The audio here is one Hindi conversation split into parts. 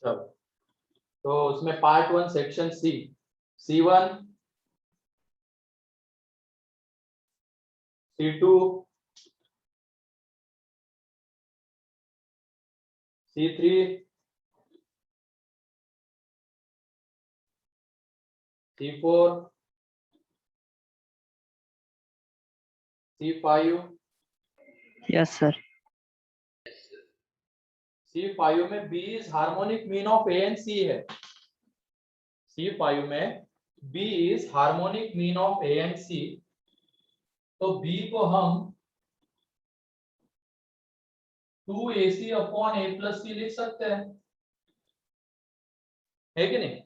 चलो, तो उसमें part 1 section C, C1, C2, C3, C4, C5। Yes sir. C5 में B is harmonic mean of A and C है। C5 में B is harmonic mean of A and C। तो B को हम 2AC upon A plus C लिख सकते हैं, है कि नहीं?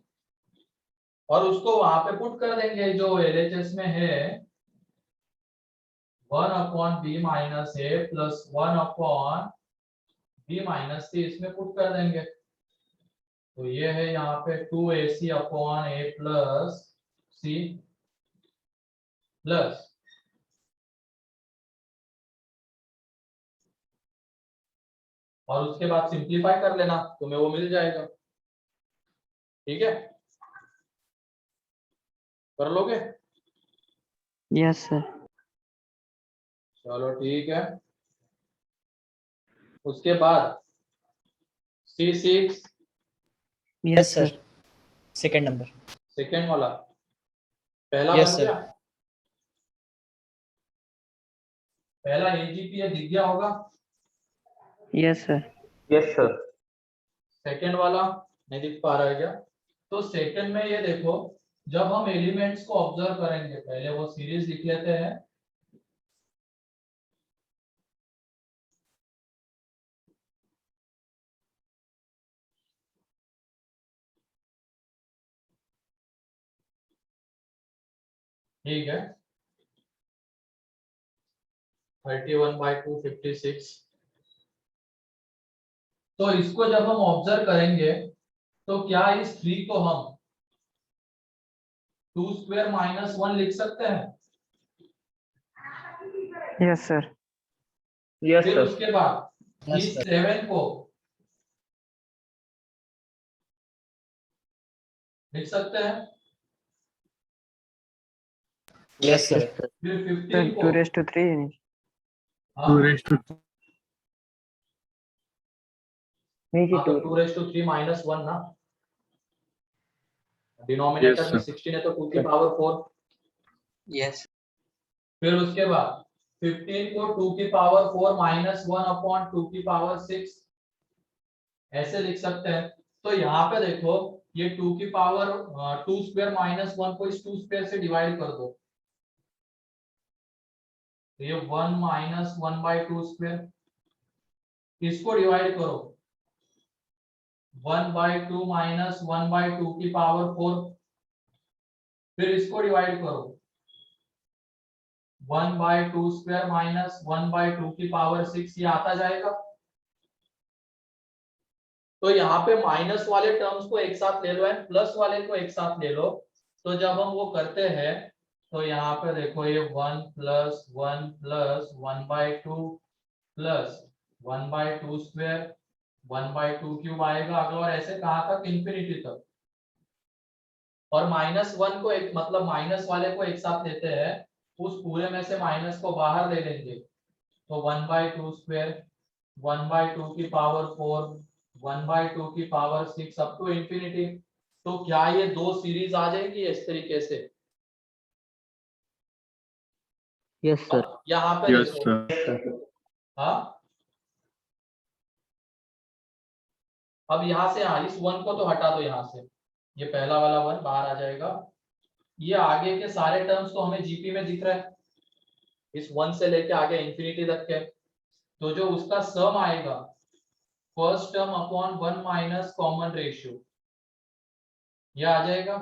और उसको वहां पे पुट कर देंगे जो LHS में है, 1 upon B minus A plus 1 upon B minus C, इसमें पुट कर देंगे। तो ये है यहाँ पे 2AC upon A plus C plus और उसके बाद सिंप्लीफाई कर लेना, तुम्हें वो मिल जाएगा। ठीक है, कर लोगे? Yes sir. चलो ठीक है। उसके बाद C6, yes sir. Second number. Second वाला पहला Yes, बन sir. गया, पहला AGP दिख गया होगा। Yes sir. Yes sir. Second वाला नहीं दिख पा रहा है क्या? तो सेकेंड में ये देखो, जब हम एलिमेंट्स को ऑब्जर्व करेंगे, पहले वो सीरीज लिख लेते हैं। ठीक है, 31/2 56। तो इसको जब हम ऑब्जर्व करेंगे तो क्या इस 3 को हम 2 स्क्वायर माइनस 1 लिख सकते हैं? Yes sir. यस फिर सर। उसके बाद Yes, इस sir. 7 को लिख सकते हैं, Yes, sir. फिर सर 15 को 2/3 हाँ, 2 तो 2/3 माइनस 1 ना, डिनोमिनेटर में 16 है तो 2 की पावर 4। Yes. फिर उसके बाद 15 को 2 की पावर 4 माइनस 1 अपॉन 2 की पावर 6 ऐसे लिख सकते हैं। तो यहाँ पे देखो, ये 2 की पावर 2 स्क्वायर माइनस 1 को इस 2 स्क्वायर से डिवाइड कर दो, तो ये 1 माइनस 1/2 स्क्वायर, इसको डिवाइड करो 1/2 माइनस 1/2 की पावर 4, फिर इसको डिवाइड करो 1/2 स्क्वायर माइनस 1/2 की पावर 6, ये आता जाएगा। तो यहाँ पे माइनस वाले टर्म्स को एक साथ ले लो एंड प्लस वाले को एक साथ ले लो। तो जब हम वो करते हैं तो यहाँ पे देखो, ये 1 plus 1 plus 1/2 plus 1/2 square 1/2 cube आएगा अगला, और ऐसे कहाँ तक? इंफिनिटी तक। और -1 को एक मतलब माइनस वाले को एक साथ लेते हैं, उस पूरे में से माइनस को बाहर ले लेंगे, तो 1/2 स्क्वायर 1/2 की पावर 4 1/2 की पावर 6 अप टू इंफिनिटी। तो क्या ये दो सीरीज आ जाएगी इस तरीके से? Yes sir. यहाँ पे देखो, हाँ, अब यहाँ से हाँ, इस 1 को तो हटा दो यहाँ से, ये पहला वाला 1 बाहर आ जाएगा। ये आगे के सारे टर्म्स तो हमें जीपी में दिख रहा है, इस 1 से लेके आगे इंफिनिटी तक के। तो जो उसका सम आएगा, first term upon 1 minus common ratio, ये आ जाएगा।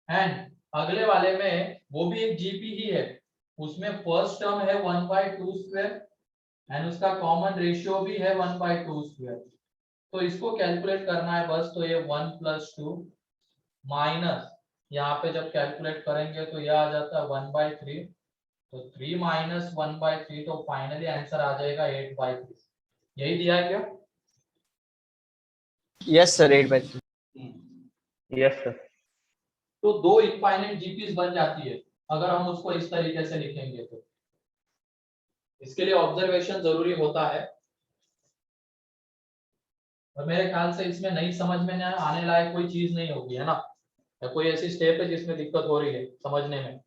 एंड अगले वाले में वो भी एक जीपी ही है, उसमें फर्स्ट टर्म है 1/2 स्क्वायर एंड उसका कॉमन रेशियो भी है 1/2 स्क्वायर। तो इसको कैलकुलेट करना है बस, तो ये 1 + 2 माइनस, यहाँ पे जब कैलकुलेट करेंगे तो यह आ जाता है 1/3, तो 3 माइनस 1/3, तो फाइनली आंसर आ जाएगा 8/3। यही दिया है क्या? Yes, sir. 8/3. Yes, sir. तो दो इनफाइनाइट जीपीस बन जाती है अगर हम उसको इस तरीके से लिखेंगे तो। इसके लिए ऑब्जर्वेशन जरूरी होता है और मेरे ख्याल से इसमें नई समझ में आने लायक कोई चीज नहीं होगी, है ना? या कोई ऐसी स्टेप है जिसमें दिक्कत हो रही है समझने में?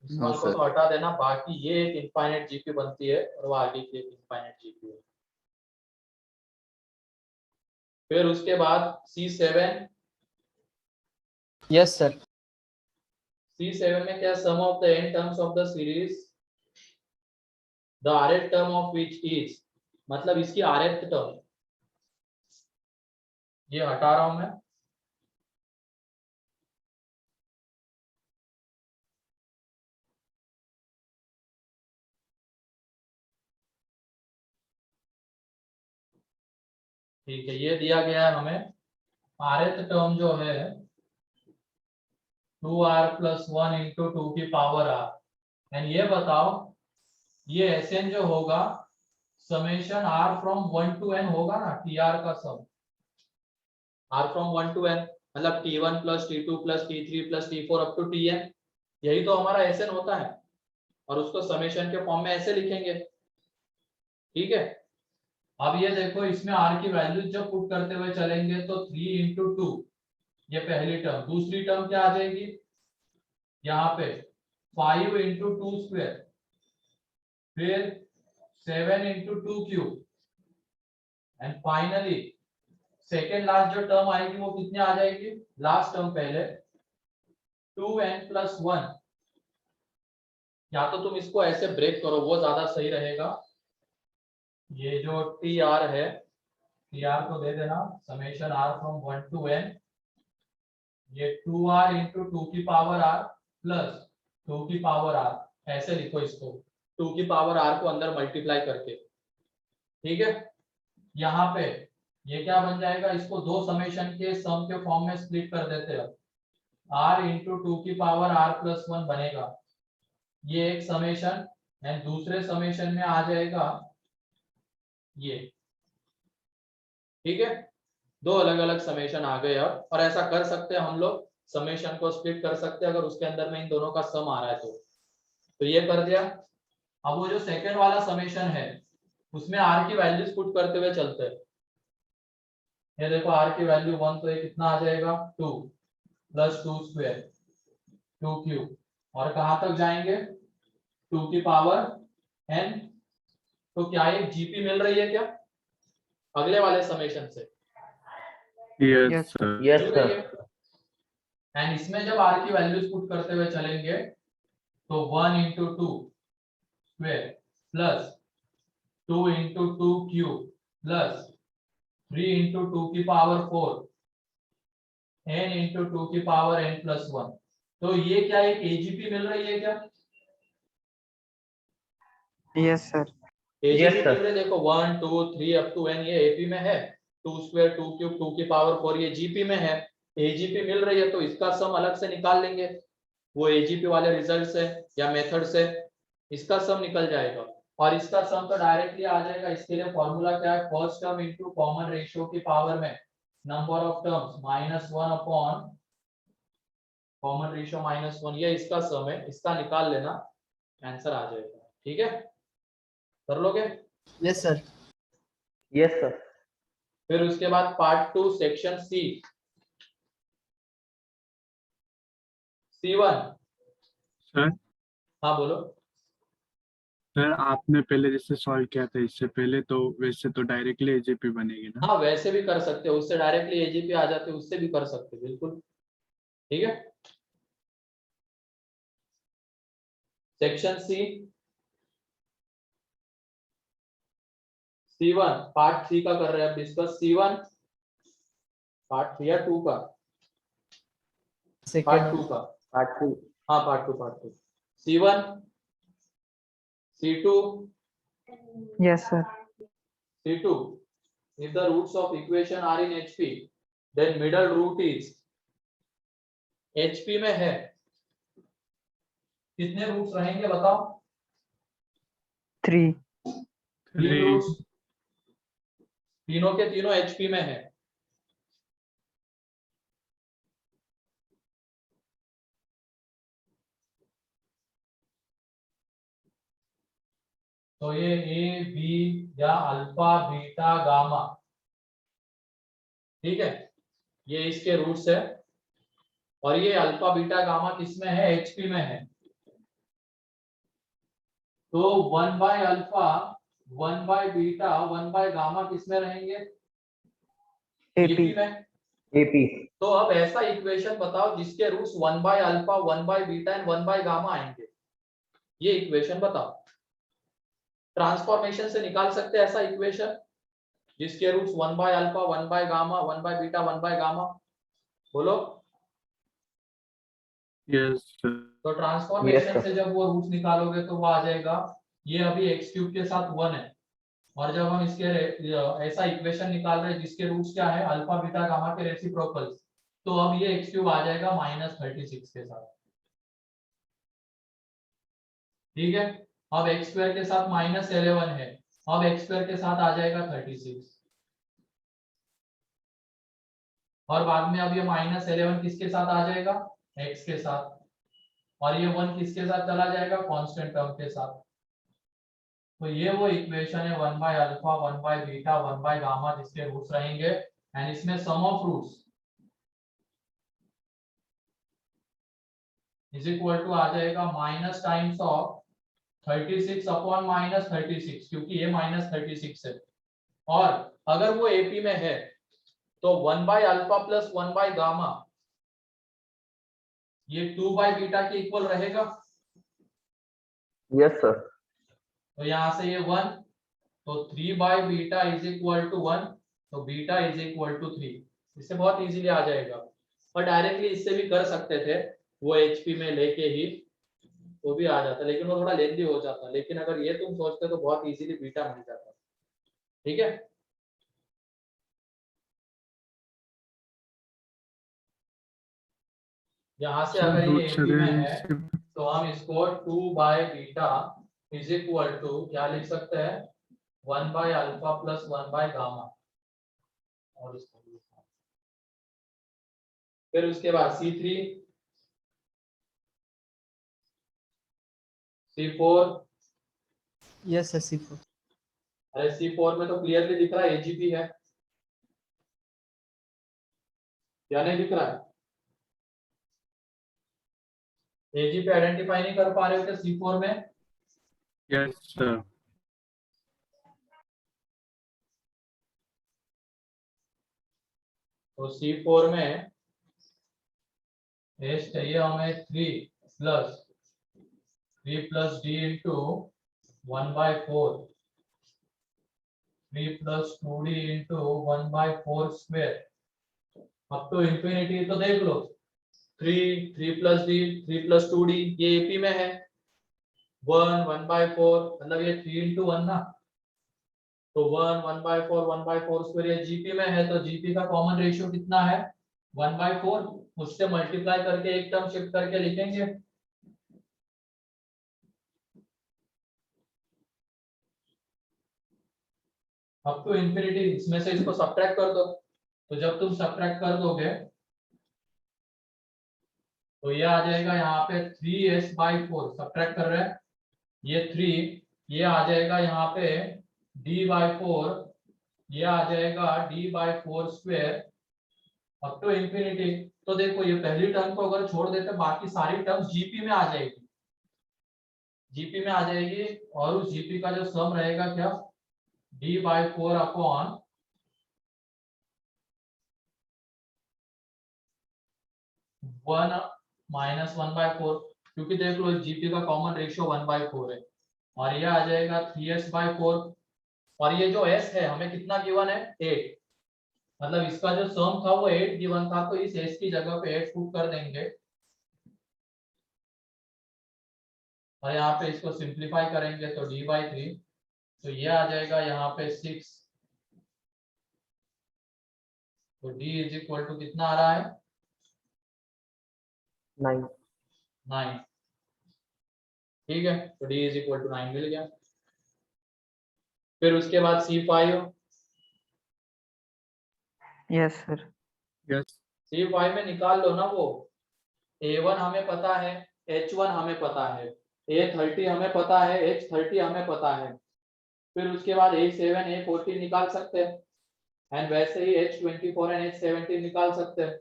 इस No, वन को sir. तो हटा देना, बाकी ये एक इनफाइनाइट जीपी बनती है और वो आगे की एक इनफाइनाइट जीपी है। फिर उसके बाद C7 Yes, sir. C7 में क्या, sum of the n terms of the series the rth term of which is, मतलब इसकी rth टर्म, ये हटा रहा हूं मैं। ठीक है, ये दिया गया है हमें rth टर्म जो है 2r + 1 × 2 की पावर r, एंड ये बताओ ये Sn जो होगा summation r from 1 to n होगा ना, tr का सम, r फ्रॉम 1 to n मतलब t1 + t2 + t3 + t4 up to tn, यही तो हमारा Sn होता है और उसको समेशन के फॉर्म में ऐसे लिखेंगे। ठीक है, अब ये देखो इसमें r की वैल्यूज जब पुट करते हुए चलेंगे तो 3 × 2, ये पहली टर्म। दूसरी टर्म क्या आ जाएगी यहाँ पे 5 × 2², फिर 7 × 2³ एंड फाइनली सेकेंड लास्ट जो टर्म आएगी वो कितने आ जाएगी, लास्ट टर्म पहले 2n + 1। या तो तुम इसको ऐसे ब्रेक करो, वो ज्यादा सही रहेगा। ये जो tr है, tr को दे देना summation r from 1 to n, ये 2r × 2 की पावर r प्लस 2 की पावर r, ऐसे लिखो इसको, 2 की पावर r को अंदर मल्टीप्लाई करके। ठीक है, यहाँ पे ये क्या बन जाएगा, इसको दो समेशन के सम के फॉर्म में स्प्लिट कर देते हैं। r × 2 की पावर r + 1 बनेगा, ये एक समेशन, एंड दूसरे समेशन में आ जाएगा ये। ठीक है, दो अलग अलग समेशन आ गए अब, और ऐसा कर सकते हैं हम लोग, समेशन को स्प्लिट कर सकते हैं अगर उसके अंदर में इन दोनों का सम आ रहा है तो ये कर दिया। अब वो जो सेकंड वाला समेशन है उसमें r की वैल्यूज पुट करते हुए चलते हैं। ये देखो r की वैल्यू 1, तो ये कितना आ जाएगा 2 + 2² 2³ और कहां तक जाएंगे 2 की पावर n। तो क्या एक जीपी मिल रही है क्या अगले वाले समेशन से? Yes, Yes, sir. sir. Yes, मिल रही है। sir. एंड इसमें जब r की वैल्यूज पुट करते हुए चलेंगे तो 1 × 2² प्लस 2 × 2³ प्लस 3 × 2 की पावर 4 n × 2 की पावर n + 1। तो ये क्या एक एजीपी मिल रही है क्या? Yes, sir. एजीपी Yes, मिल sir. रही है, देखो 1 2 3 अप टू n ये एपी में है, 2² 2³ 2 की पावर 4 ये जीपी में है। एजीपी मिल रही है तो इसका सम अलग से निकाल लेंगे, वो एजीपी वाले रिजल्ट से या मेथड से इसका सम निकल जाएगा, और इसका सम तो डायरेक्टली आ जाएगा। इसके लिए फॉर्मूला क्या है, first term into common ratio की पावर में number of terms -1 upon common ratio -1, ये इसका सम है, इसका निकाल लेना, आंसर आ जाएगा। ठीक है, कर लोगे? Yes, sir. Yes, sir. फिर उसके बाद part 2 section C, C1। Sir हाँ बोलो। सर आपने पहले जैसे सॉल्व किया था इससे पहले, तो वैसे तो डायरेक्टली एजेपी बनेगी ना? हाँ वैसे भी कर सकते हो, उससे डायरेक्टली एजीपी आ जाते हो, उससे भी कर सकते हो, बिल्कुल। ठीक है, सेक्शन सी C1 पार्ट 3 का कर रहे हैं अब डिस्कस। C1 पार्ट 3 या 2 का? Second part 2 one. का। Part 2. हाँ part 2 C1 C2 Yes, sir. C2 if the roots of equation are in HP then middle root is HP में है, कितने रूट्स रहेंगे बताओ? 3. 3 Three. रूट्स, तीनों के तीनों एचपी में है। तो ये ए बी या अल्फा बीटा गामा, ठीक है, ये इसके रूट्स है। और ये अल्फा बीटा गामा किसमें है? एचपी में है। तो 1 by alpha 1 by beta 1 by gamma किसमें रहेंगे? एपी एपी में। एपी। तो अब ऐसा इक्वेशन बताओ जिसके roots 1 by alpha 1 by beta and 1 by gamma आएंगे। ये इक्वेशन बताओ। ट्रांसफॉर्मेशन से निकाल सकते हैं ऐसा इक्वेशन जिसके roots 1 by alpha 1 by gamma 1 by beta 1 by gamma. बोलो। Yes sir. तो Yes, ट्रांसफॉर्मेशन sir. से जब वो रूट्स निकालोगे तो वो आ जाएगा, ये अभी एक्स क्यूब के साथ 1 है। और जब हम इसके ऐसा इक्वेशन निकाल रहे हैं जिसके रूट्स क्या है? अल्फा बीटा गामा के रेसिप्रोकल्स, तो अब ये एक्स क्यूब आ जाएगा -36 के साथ। ठीक है। अब एक्स स्क्वायर के साथ -11 है, अब एक्स स्क्वायर के साथ आ जाएगा 36। और बाद में अब ये -11 किसके साथ आ जाएगा? एक्स के साथ। और ये 1 किसके साथ चला जाएगा? कांस्टेंट टर्म के साथ। तो ये वो इक्वेशन है 1 by alpha 1 by beta 1 by gamma जिसके रूट्स रहेंगे। एंड इसमें sum of roots is equal to आ जाएगा माइनस टाइम्स ऑफ 36 अपॉन -36, क्योंकि ये -36 है। और अगर वो एपी में है तो 1 by alpha plus 1 by gamma ये 2 बाय बीटा के इक्वल रहेगा। Yes, sir. तो यहां से ये 1, तो 3 by beta is equal to 1, तो बीटा इज इक्वल टू 3। इससे बहुत इजीली आ जाएगा। और डायरेक्टली इससे भी कर सकते थे, वो एचपी में लेके ही वो भी आ जाता, लेकिन वो थोड़ा लेंदी हो जाता। लेकिन अगर ये तुम सोचते तो बहुत इजीली बीटा मिल जाता। ठीक है। यहाँ से सर अगर ये रूट्स एपी में है अगर तो हम इसको 2 by beta is equal to क्या लिख सकते हैं? 1 by alpha plus 1 by gamma. और इसको फिर उसके बाद C3 C4। Yes, sir. C4. अरे C4 में तो क्लियरली दिख रहा है एजीपी है, या नहीं दिख रहा है? एजीपी आइडेंटिफाई नहीं कर पा रहे हो क्या C4 में? Yes sir. तो C4 में एज चाहिए हमें 3 plus d into 1/4 3 plus 2d into 1/4 square up to infinity. तो देख लो 3 प्लस डी 3 प्लस 2d ये एपी में है। 1/4 मतलब ये 3 इंटू 1 ना, तो 1/4 1/4 स्क्वायर ये जीपी में है। तो जीपी का कॉमन रेशियो कितना है? 1/4। उससे मल्टीप्लाई करके एक टर्म शिफ्ट करके लिखेंगे। अप टू इंफिनिटी, इसमें से इसको सब्ट्रैक्ट कर दो। तो जब तुम सब्ट्रैक्ट कर दोगे तो ये आ जाएगा यहाँ पे 3s/4 सब्ट्रैक्ट कर रहे हैं, ये 3, ये आ जाएगा यहाँ पे d/4, ये आ जाएगा d/4 square up to infinity. तो देखो ये पहली टर्म को अगर छोड़ देते बाकी सारी टर्म्स जीपी में आ जाएगी, जीपी में आ जाएगी। और उस जीपी का जो सम रहेगा क्या? d/4 अपॉन 1 माइनस 1/4, क्योंकि देख लो जीपी का कॉमन रेशियो 1/4 है। और ये आ जाएगा 3s/4। और ये जो s है हमें कितना गिवन है? 8। मतलब इसका जो सम था वो 8 गिवन था, तो इस s की जगह पे 8 पुट कर देंगे। और यहाँ पे इसको सिंप्लीफाई करेंगे तो d/3, तो ये आ जाएगा यहाँ पे 6। तो d इज इक्वल टू कितना आ रहा है? 9. 9। ठीक है, तो d इज इक्वल टू 9 मिल गया। फिर उसके बाद C5 Yes, sir. Yes C5 में निकाल लो ना वो। A1 हमें पता है, H1 हमें पता है, A30 हमें पता है, H30 हमें पता है, फिर उसके बाद A7 A14 निकाल सकते हैं, एंड वैसे ही H24 एंड H17 निकाल सकते हैं।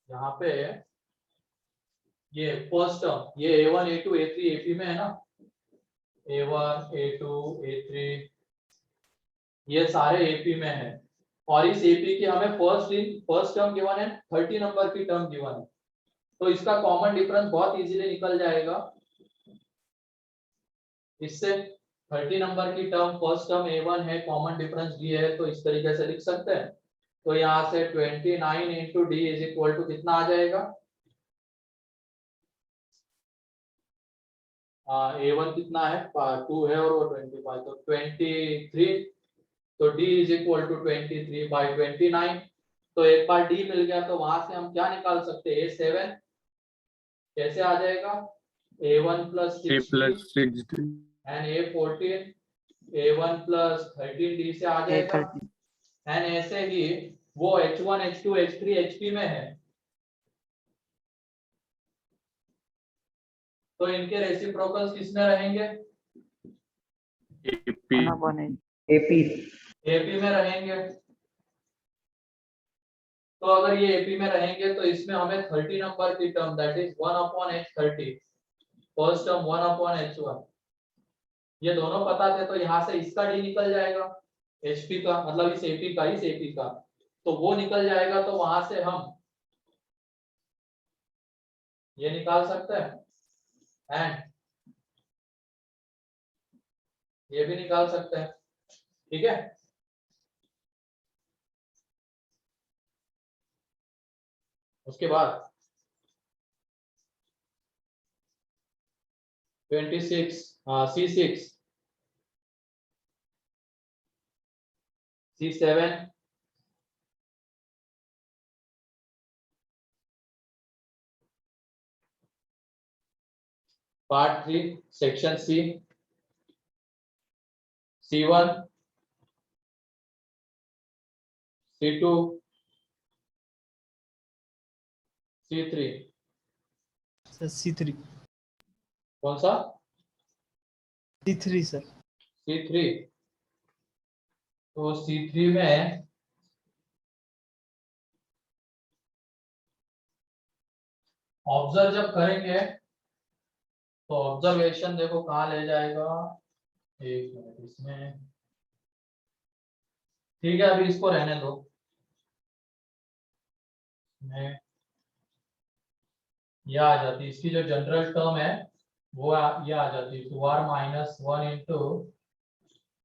यहाँ पे ये फर्स्ट टर्म ये A1 A2 A3 AP में है ना, A1 A2 A3 ये सारे AP में है, और इस AP की हमें फर्स्ट टर्म गिवन है, 30 नंबर की टर्म गिवन है, तो इसका कॉमन डिफरेंस बहुत इजीली निकल जाएगा इससे। 30 नंबर की टर्म फर्स्ट टर्म A1 है, कॉमन डिफरेंस D है, तो इस तरीके से लिख सकते हैं। तो यहाँ से 29 into d is equal to कितना आ जाएगा, A1 कितना है 2 है और वो 25, तो 23, तो D is equal to 23 by 29। तो एक बार D मिल गया तो वहां से हम क्या निकाल सकते हैं, A7 कैसे आ जाएगा, A1 plus A 60 plus 60 and A14 A1 plus 13 D से आ जाएगा, A30. एंड ऐसे ही वो H1 H2 H3 HP में है, तो इनके रेसिप्रोकल्स किसमें रहेंगे, AP 1/8. AP AP में रहेंगे। तो अगर ये AP में रहेंगे तो इसमें हमें 30 नंबर की term that is 1/H30 first term 1/H1 ये दोनों पता थे, तो यहाँ से इसका D निकल जाएगा, HP का मतलब इस AP का, तो वो निकल जाएगा, तो वहां से हम ये निकाल सकते हैं एंड ये भी निकाल सकते हैं, ठीक है। उसके बाद 26 C6 C7 part 3 section C C1 C2 C3 sir C3 कौन सा C3 सर। C3, तो C3 में ऑब्जर्व जब करेंगे तो ऑब्जर्वेशन देखो कहाँ ले जाएगा, एक मिनट इसमें, ठीक है अभी इसको रहने दो, मैं यह आ जाती, इसकी जो जनरल टर्म है वो ये आ जाती 2r minus 1 into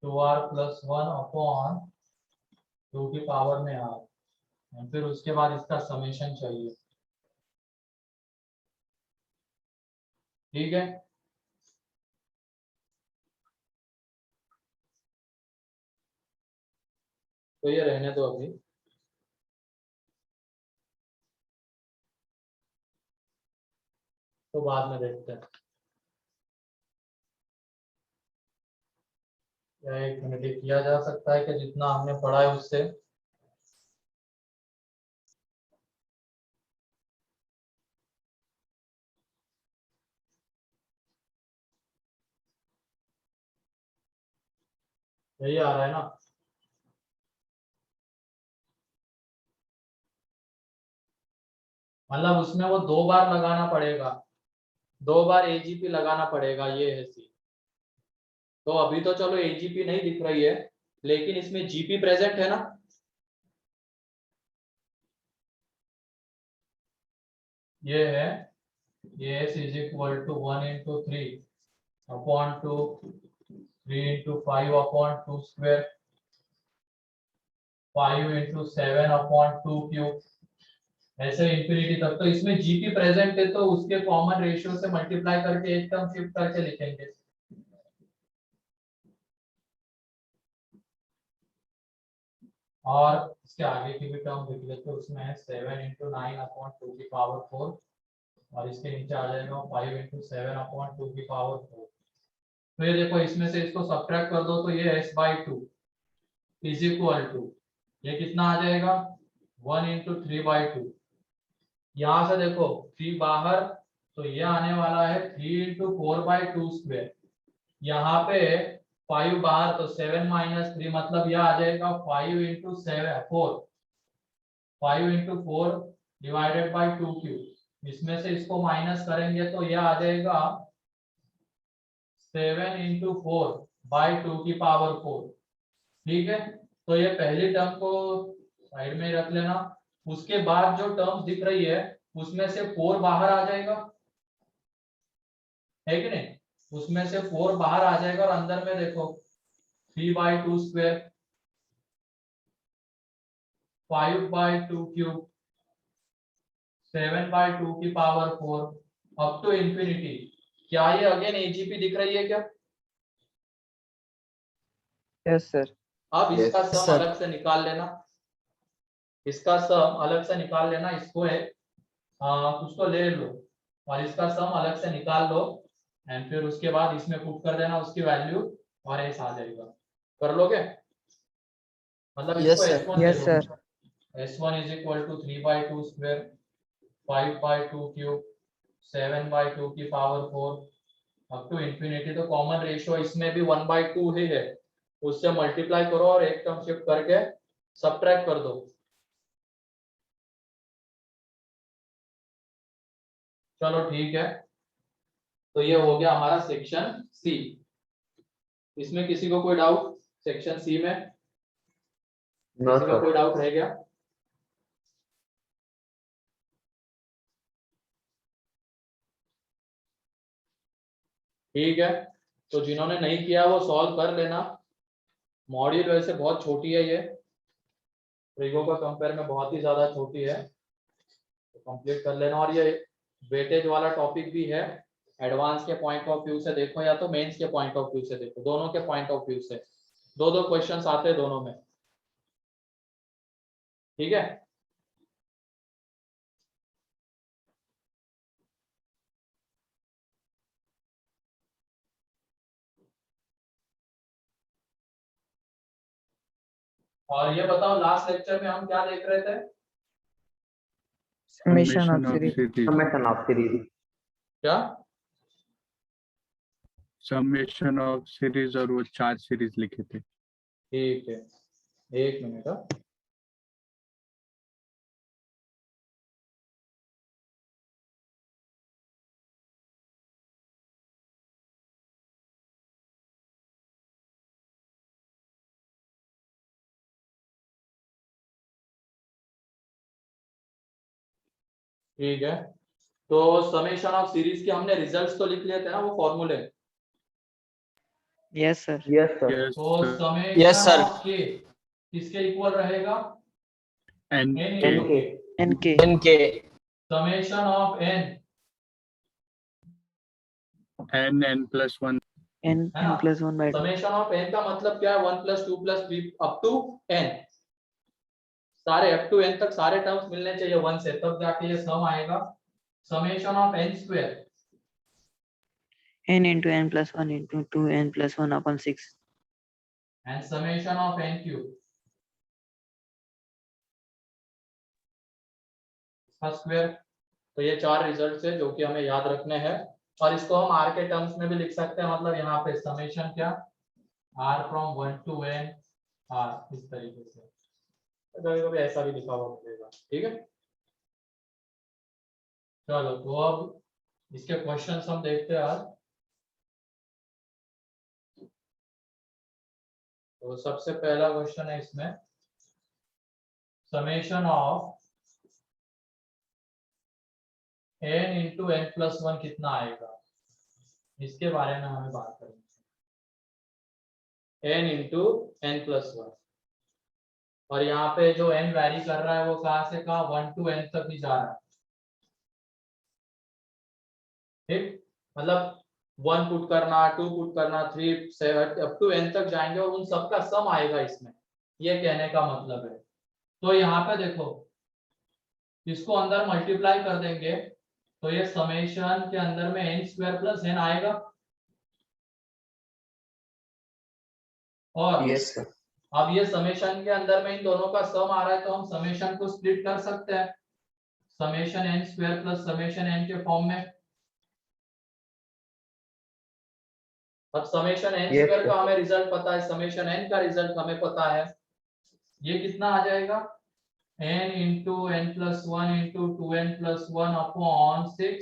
2r plus 1 upon 2 की पावर में r, फिर उसके बाद इसका समेशन चाहिए, ठीक है। तो ये रहने दो अभी, तो बाद में देखते हैं, या एक मिनट ये किया जा सकता है कि जितना हमने पढ़ा है उससे यही आ रहा है ना, मतलब उसमें वो 2 बार लगाना पड़ेगा, 2 बार AGP लगाना पड़ेगा, ये है सी। तो अभी तो चलो AGP नहीं दिख रही है, लेकिन इसमें GP प्रेजेंट है ना, ये है, ये is equal to 1 into 3 upon 2 3 into 5 upon 2 square 5 into 7 upon 2 cube, ऐसे इंफिनिटी तक। तो इसमें GP प्रेजेंट है तो उसके कॉमन रेशियो से मल्टीप्लाई करके एक टर्म शिफ्ट करके लिखेंगे, और इसके आगे की भी टर्म लिख लेते हैं, उसमें है 7 इंटू 9 अपॉन 2 की पावर 4 और इसके नीचे आ जाएगा 5 इंटू 7/2 की पावर 4। तो ये देखो इसमें से इसको सब्ट्रैक्ट कर दो तो ये s/2 इज इक्वल टू ये कितना आ जाएगा 1 इंटू 3/2। यहाँ से देखो 3 बाहर तो ये आने वाला है 3 इंटू 4/2 स्क्वायर। यहाँ पे 5 बाहर तो 7 माइनस 3 मतलब यह आ जाएगा 5 into 4 5 into 4 divided by 2 cube. इसमें से इसको माइनस करेंगे तो यह आ जाएगा 7 इंटू 4/2 की पावर 4। ठीक है, तो ये पहली टर्म को साइड में रख लेना। उसके बाद जो टर्म्स दिख रही है उसमें से 4 बाहर आ जाएगा, है कि नहीं? उसमें से 4 बाहर आ जाएगा और अंदर में देखो 3/2 स्क्वायर 5/2 क्यूब 7/2 की पावर 4 अप टू इंफिनिटी। क्या ये अगेन एजीपी दिख रही है क्या? Yes sir. अब इसका Yes, सम sir. अलग से निकाल लेना, इसका सम अलग से निकाल लेना। इसको उसको ले लो और इसका सम अलग से निकाल लो एंड फिर उसके बाद इसमें पुट कर देना उसकी वैल्यू और एस आ जाएगा। कर लोगे? मतलब Yes, इसको sir. S1 यस ले सर। लो। S1 is equal to 3/2 square 5/2 cube 7/2 की पावर 4 अप टू इंफिनिटी। तो कॉमन रेशियो इसमें भी 1/2 ही है, उससे मल्टीप्लाई करो और एक टर्म शिफ्ट करके सब्ट्रैक्ट कर दो। चलो ठीक है, तो ये हो गया हमारा सेक्शन सी। इसमें किसी को कोई डाउट सेक्शन सी में? नो किसी का कोई सर। डाउट रह गया? ठीक है, तो जिन्होंने नहीं किया वो सॉल्व कर लेना। मॉड्यूल वैसे बहुत छोटी है, ये प्रीगो का कंपेयर में बहुत ही ज्यादा छोटी है, तो कंप्लीट कर लेना। और ये वेटेज वाला टॉपिक भी है, एडवांस के पॉइंट ऑफ व्यू से देखो या तो मेंस के पॉइंट ऑफ व्यू से देखो, दोनों के पॉइंट ऑफ व्यू से दो दो क्वेश्चंस आते हैं दोनों में। ठीक है, और ये बताओ लास्ट लेक्चर में हम क्या देख रहे थे? Summation of Summation of series. series. Summation of series. क्या? समेशन ऑफ सीरीज और वो 4 सीरीज लिखे थे। ठीक है, एक मिनट। ठीक है, तो समेशन ऑफ सीरीज के हमने रिजल्ट्स तो लिख लिए थे ना, वो फॉर्मूले। Yes sir. Yes sir. Yes, तो sir. Summation Yes, sir. Of k किसके इक्वल रहेगा? N n K. into n k. N k. NK. Summation of n N plus 1. N है ना? प्लस 1/2। समेशन ऑफ n का मतलब क्या है? 1 + 2 + 3 अप टू n, सारे अप टू n तक सारे टर्म्स मिलने चाहिए 1 से, तब जाके ये सम आएगा। Summation of n square n into n plus 1 into 2n plus 1 upon 6 and summation of n cube square. तो ये 4 रिजल्ट्स है जो कि हमें याद रखने हैं, और इसको हम r के टर्म्स में भी लिख सकते हैं। मतलब यहाँ पे समेशन क्या, r from 1 to n r, इस तरीके से कभी-कभी ऐसा भी लिखा हुआ मिलेगा। ठीक है, चलो तो अब इसके क्वेश्चंस हम देखते हैं आज। तो सबसे पहला क्वेश्चन है इसमें, summation of n into n plus 1 कितना आएगा, इसके बारे में हमें बात करनी है। n into n plus 1, और यहाँ पे जो n वैरी कर रहा है वो कहाँ से कहाँ 1 to n तक ही जा रहा है। ठीक, मतलब 1 पुट करना, 2 पुट करना, 3 7 अप टू n तक जाएंगे और उन सबका सम आएगा इसमें, ये कहने का मतलब है। तो यहाँ पे देखो इसको अंदर मल्टीप्लाई कर देंगे तो ये समेशन के अंदर में n स्क्वायर प्लस n आएगा और यस सर। अब ये समेशन के अंदर में इन दोनों का सम आ रहा है तो हम समेशन को स्प्लिट कर सकते हैं summation n square plus summation n के फॉर्म में। अब समेशन n Yes, स्क्वायर का sir. हमें रिजल्ट पता है समेशन n का रिजल्ट हमें पता है ये कितना आ जाएगा n into n plus one into two n plus one upon 6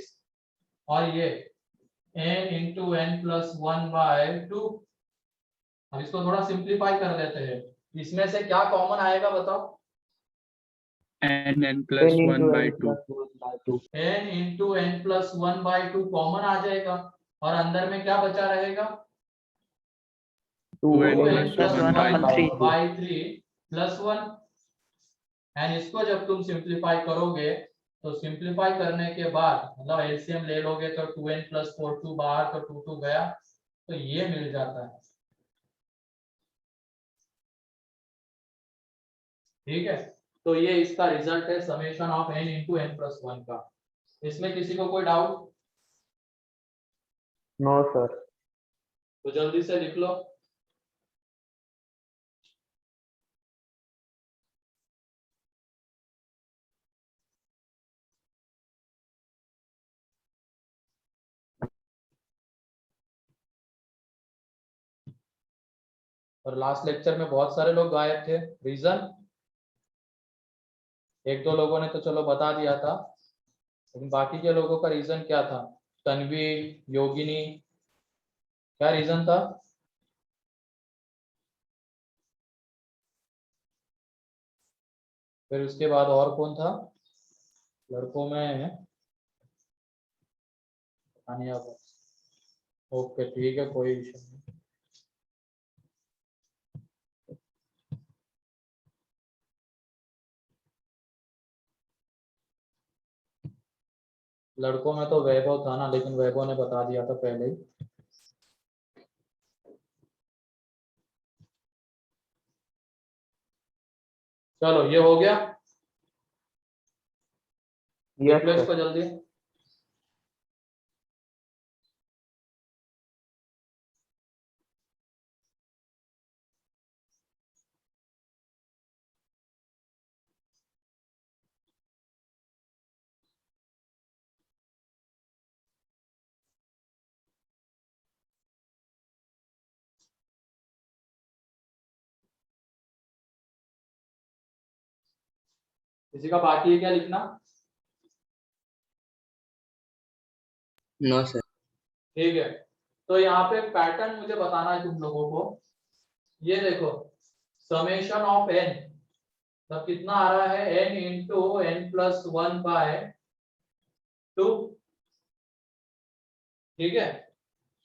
और ये n into n plus one by two. अब इसको थोड़ा सिंप्लीफाई कर लेते हैं इसमें से क्या कॉमन आएगा बताओ n plus 1 by 2 n into n plus one by two common आ जाएगा और अंदर में क्या बचा रहेगा 2n 2n plus plus 1 by one 3 by three plus one and इसको जब तुम सिंप्लीफाई करोगे तो सिंप्लीफाई करने के बाद मतलब एलसीएम ले लोगे तो 2n प्लस 4 2 बाहर तो 2 गया तो ये मिल जाता है ठीक है। तो ये इसका रिजल्ट है summation of n into n plus one का। इसमें किसी को कोई डाउट नो सर। तो जल्दी से लिख लो और लास्ट लेक्चर में बहुत सारे लोग गायब थे रीजन एक दो लोगों ने तो चलो बता दिया था लेकिन बाकी के लोगों का रीजन क्या था तन्वीर योगिनी क्या रीजन था फिर उसके बाद और कौन था लड़कों में तानिया ओके ठीक है कोई इशू नहीं लड़कों में तो वैभव था ना लेकिन वैभव ने बता दिया था पहले ही चलो ये हो गया यस रिप्लेस सर। को जल्दी किसी का बाकी है क्या लिखना नो सर। ठीक है तो यहाँ पे पैटर्न मुझे बताना है तुम लोगों को ये देखो समेशन ऑफ n तब कितना आ रहा है n into n plus one by to ठीक है।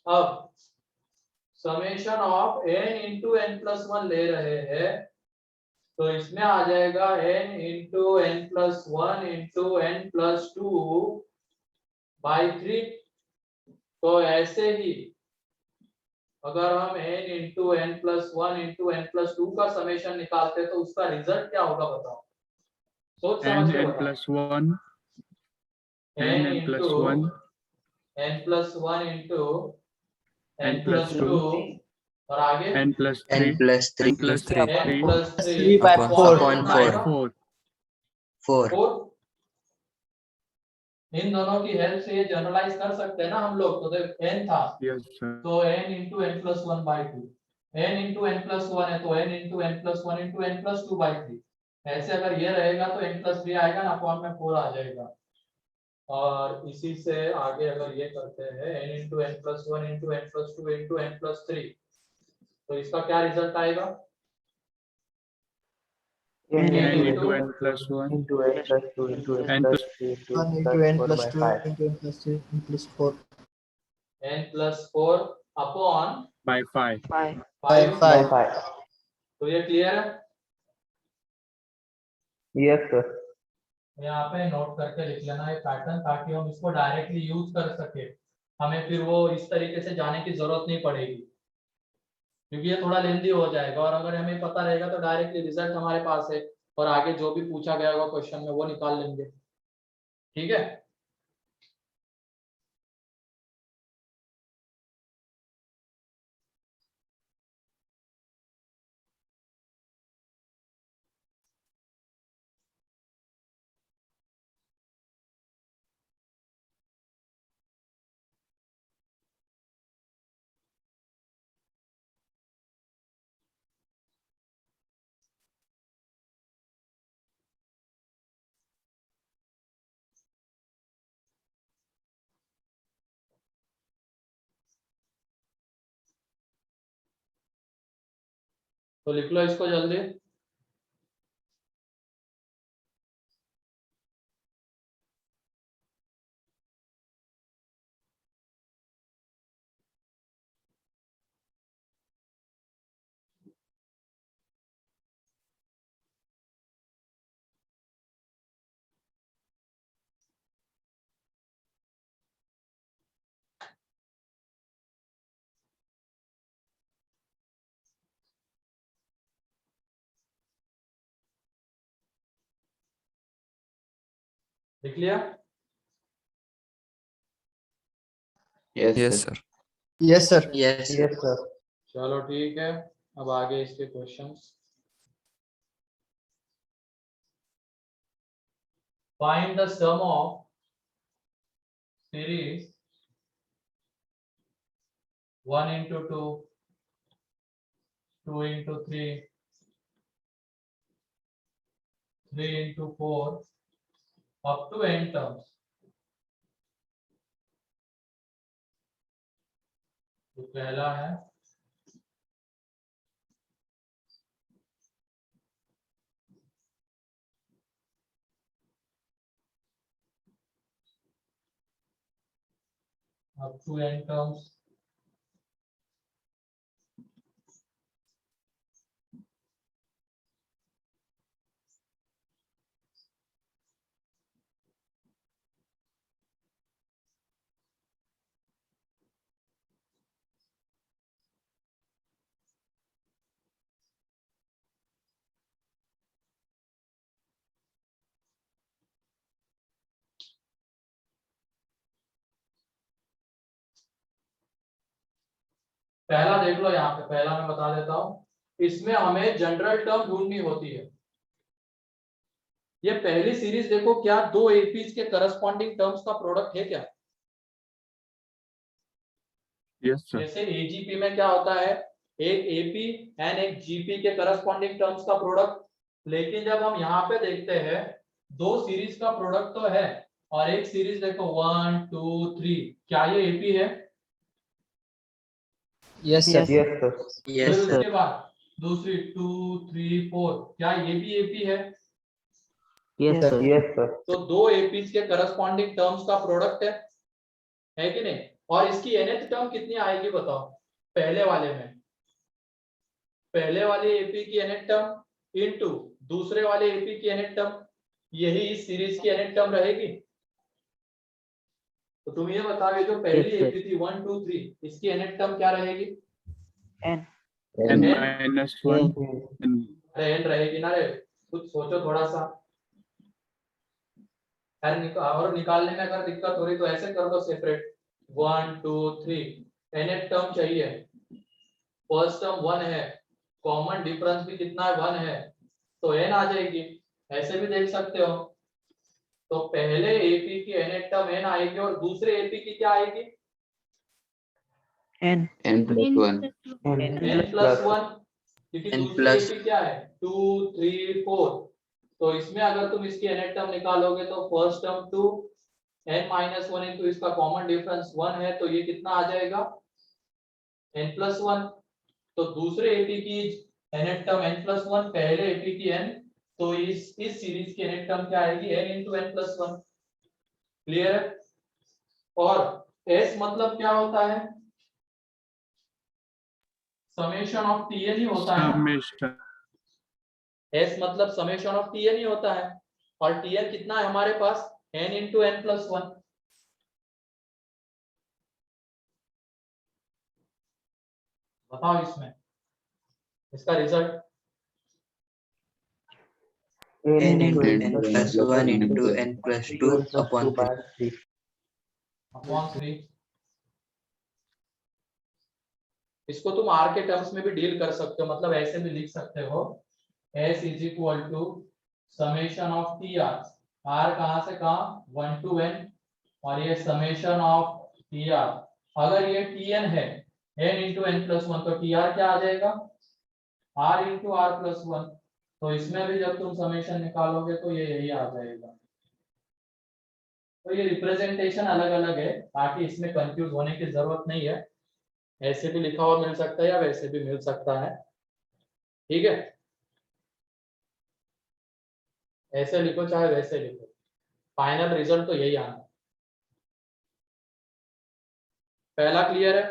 अब summation of n into n plus one ले रहे हैं तो इसमें आ जाएगा n into n plus one into n plus two by three. तो ऐसे ही अगर हम n into n plus one into n plus two का समेशन निकालते तो उसका रिजल्ट क्या होगा बताओ सोच समझ n के n बताओ plus 1 n n plus into 1 n plus one into n n plus plus 2 two और आगे n plus n 3 plus 3 n plus n 3 plus three 3 by upon 4 कितना आएगा? 4 4 4 इन दोनों की हेल्प से ये जनरलाइज कर सकते हैं ना हम लोग तो देख n था yes sir तो n into n plus one by to n into n plus one है तो n into n plus one into n plus two by three ऐसे अगर ये रहेगा तो n प्लस थ्री आएगा ना अपॉन में 4 आ जाएगा और इसी से आगे अगर ये करते हैं n into n plus one into n plus two into n plus three तो इसका क्या रिजल्ट आएगा n n into into n plus 1 into n plus 2 into n n plus plus 3 into 1 n into n plus plus 4 by 5. 2 into n plus 3 n plus 4 n plus four upon by 5 5 five by By 5 5. तो ये क्लियर है Yes sir. यहाँ पे नोट करके लिख लेना ये पैटर्न ताकि हम इसको डायरेक्टली यूज कर सके हमें फिर वो इस तरीके से जाने की जरूरत नहीं पड़ेगी क्योंकि ये थोड़ा लेंदी हो जाएगा और अगर हमें पता रहेगा तो डायरेक्टली रिजल्ट हमारे पास है और आगे जो भी पूछा गया होगा क्वेश्चन में वो निकाल लेंगे ठीक है। तो लिख लो इसको जल्दी। लिख लिया? Yes, sir. Yes, sir. Yes, sir. चलो ठीक है, अब आगे इसके questions. Find the sum of series 1 into 2, 2 into 3, 3 into 4 up to n terms। तो पहला है up to n terms। पहला देख लो, यहाँ पे पहला मैं बता देता हूं। इसमें हमें जनरल टर्म ढूंढनी होती है। ये पहली सीरीज देखो, क्या दो एपीज के करस्पॉन्डिंग टर्म्स का प्रोडक्ट है क्या? Yes sir. जैसे एजीपी में क्या होता है, एक एपी एंड एक जीपी के करस्पॉन्डिंग टर्म्स का प्रोडक्ट। लेकिन जब हम यहाँ पे देखते हैं, दो सीरीज का प्रोडक्ट तो है, और एक सीरीज देखो 1 2 3, क्या ये एपी है? Yes, sir. Yes, sir. फिर उसके बाद दूसरी 2 3 4, क्या ये भी एपी है? Yes, sir. Yes, sir. तो दो एपीज के करस्पॉन्डिंग टर्म्स का प्रोडक्ट है कि नहीं? और इसकी nth टर्म कितनी आएगी बताओ? पहले वाले में, पहले वाले एपी की nth टर्म इनटू दूसरे वाले एपी की nth टर्म, यही इस सीरीज की nth टर्म रहेगी। तो तुम ये बताओ, जो पहली Yes, sir. एपी थी 1 2 3, इसकी nth टर्म क्या रहेगी? N. n N? minus 1 n। अरे n रहेगी ना रे, कुछ सोचो थोड़ा सा। और निकालने में अगर दिक्कत हो रही तो ऐसे कर दो सेपरेट, 1 2 3, nth टर्म चाहिए। फर्स्ट टर्म 1 है, कॉमन डिफरेंस भी कितना है? 1 है, तो n आ जाएगी। ऐसे भी देख सकते हो। तो पहले एपी की nth टर्म n आएगी, और दूसरे एपी की क्या आएगी? N. n plus 1 n plus 1, क्योंकि N दूसरी plus- एपी क्या है? 2 3 4। तो इसमें अगर तुम इसकी nth टर्म निकालोगे तो first term 2, n minus 1 into इसका कॉमन डिफरेंस 1 है, तो ये कितना आ जाएगा? n plus 1। तो दूसरे एपी की nth टर्म n प्लस 1, पहले एपी की n, तो इस सीरीज की nth टर्म क्या आएगी? n into n plus 1। Clear है? और s मतलब क्या होता है? समेशन ऑफ tn ही होता है ना। समेशन। s मतलब समेशन ऑफ tn ही होता है, और tn कितना है हमारे पास? n into n plus 1। बताओ इसमें इसका result. N into into n plus 1 into n plus 2 upon 3 3. Upon 3। इसको तुम r के टर्म्स में भी डील कर सकते हो, मतलब ऐसे भी लिख सकते हो, s is equal to summation of t r. r कहां से कहां? 1 to n, और ये समेशन ऑफ टी आर। अगर ये tn है n इंटू n प्लस 1, तो टी आर क्या आ जाएगा? r into r plus 1। तो इसमें भी जब तुम समेशन निकालोगे तो ये यही आ जाएगा। तो ये रिप्रेजेंटेशन अलग अलग है, ताकि इसमें कंफ्यूज होने की जरूरत नहीं है। ऐसे भी लिखा हुआ मिल सकता है या वैसे भी मिल सकता है। ठीक है, ऐसे लिखो चाहे वैसे लिखो, फाइनल रिजल्ट तो यही आना है। पहला क्लियर है?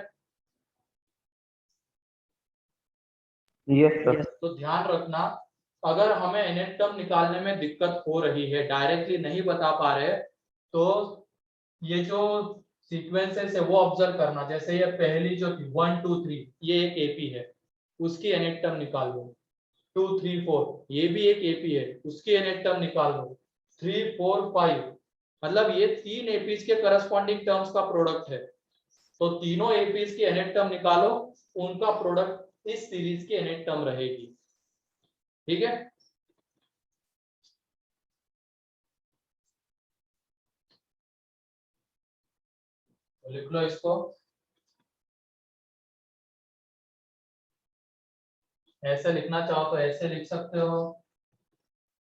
Yes, sir. तो ध्यान रखना, अगर हमें nth टर्म निकालने में दिक्कत हो रही है, डायरेक्टली नहीं बता पा रहे, तो ये जो सीक्वेंसेस है वो ऑब्जर्व करना। जैसे ये पहली जो थी 1 2 3, ये एक एपी है, उसकी nth टर्म निकाल लो। 2 3 4, ये भी एक एपी है, उसकी nth टर्म निकाल लो। 3 4 5, मतलब ये तीन एपीज के करस्पॉन्डिंग टर्म्स का प्रोडक्ट है। तो तीनों एपीज की nth टर्म निकालो, उनका प्रोडक्ट इस सीरीज की nth टर्म रहेगी। ठीक है, तो लिख लो इसको। ऐसे लिखना चाहो तो ऐसे लिख सकते हो,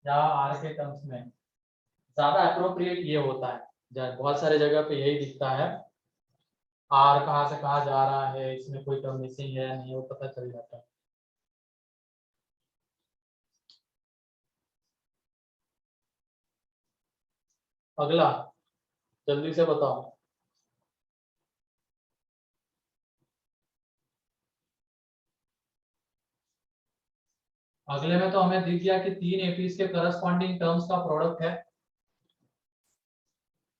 या आर के टर्म्स में, ज्यादा अप्रोप्रिएट ये होता है। बहुत सारे जगह पे यही दिखता है, आर कहाँ से कहाँ जा रहा है, इसमें कोई टर्म मिसिंग है नहीं, वो पता चल जाता है। अगला जल्दी से बताओ। अगले में तो हमें दिख गया कि तीन एपीज के करस्पॉन्डिंग टर्म्स का प्रोडक्ट है।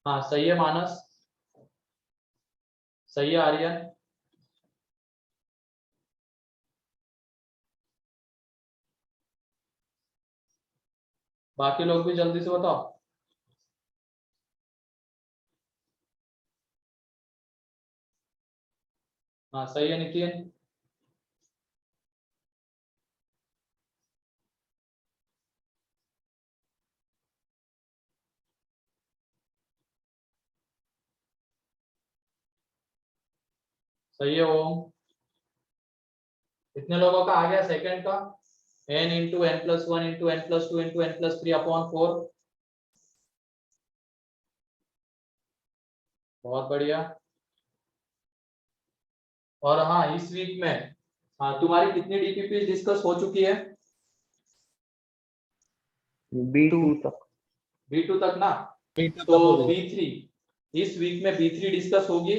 हाँ सही है मानस, सही है आर्यन। बाकी लोग भी जल्दी से बताओ। हाँ सही है नितिन। सही है ओम। कितने लोगों का आ गया सेकंड का? n into n plus one into n plus two into n plus three upon 4। बहुत बढ़िया। और हाँ इस वीक में हाँ तुम्हारी कितनी डीपीपी डिस्कस हो चुकी है? B2 तक। B2 तक ना, तो B3 इस वीक में B3 डिस्कस होगी,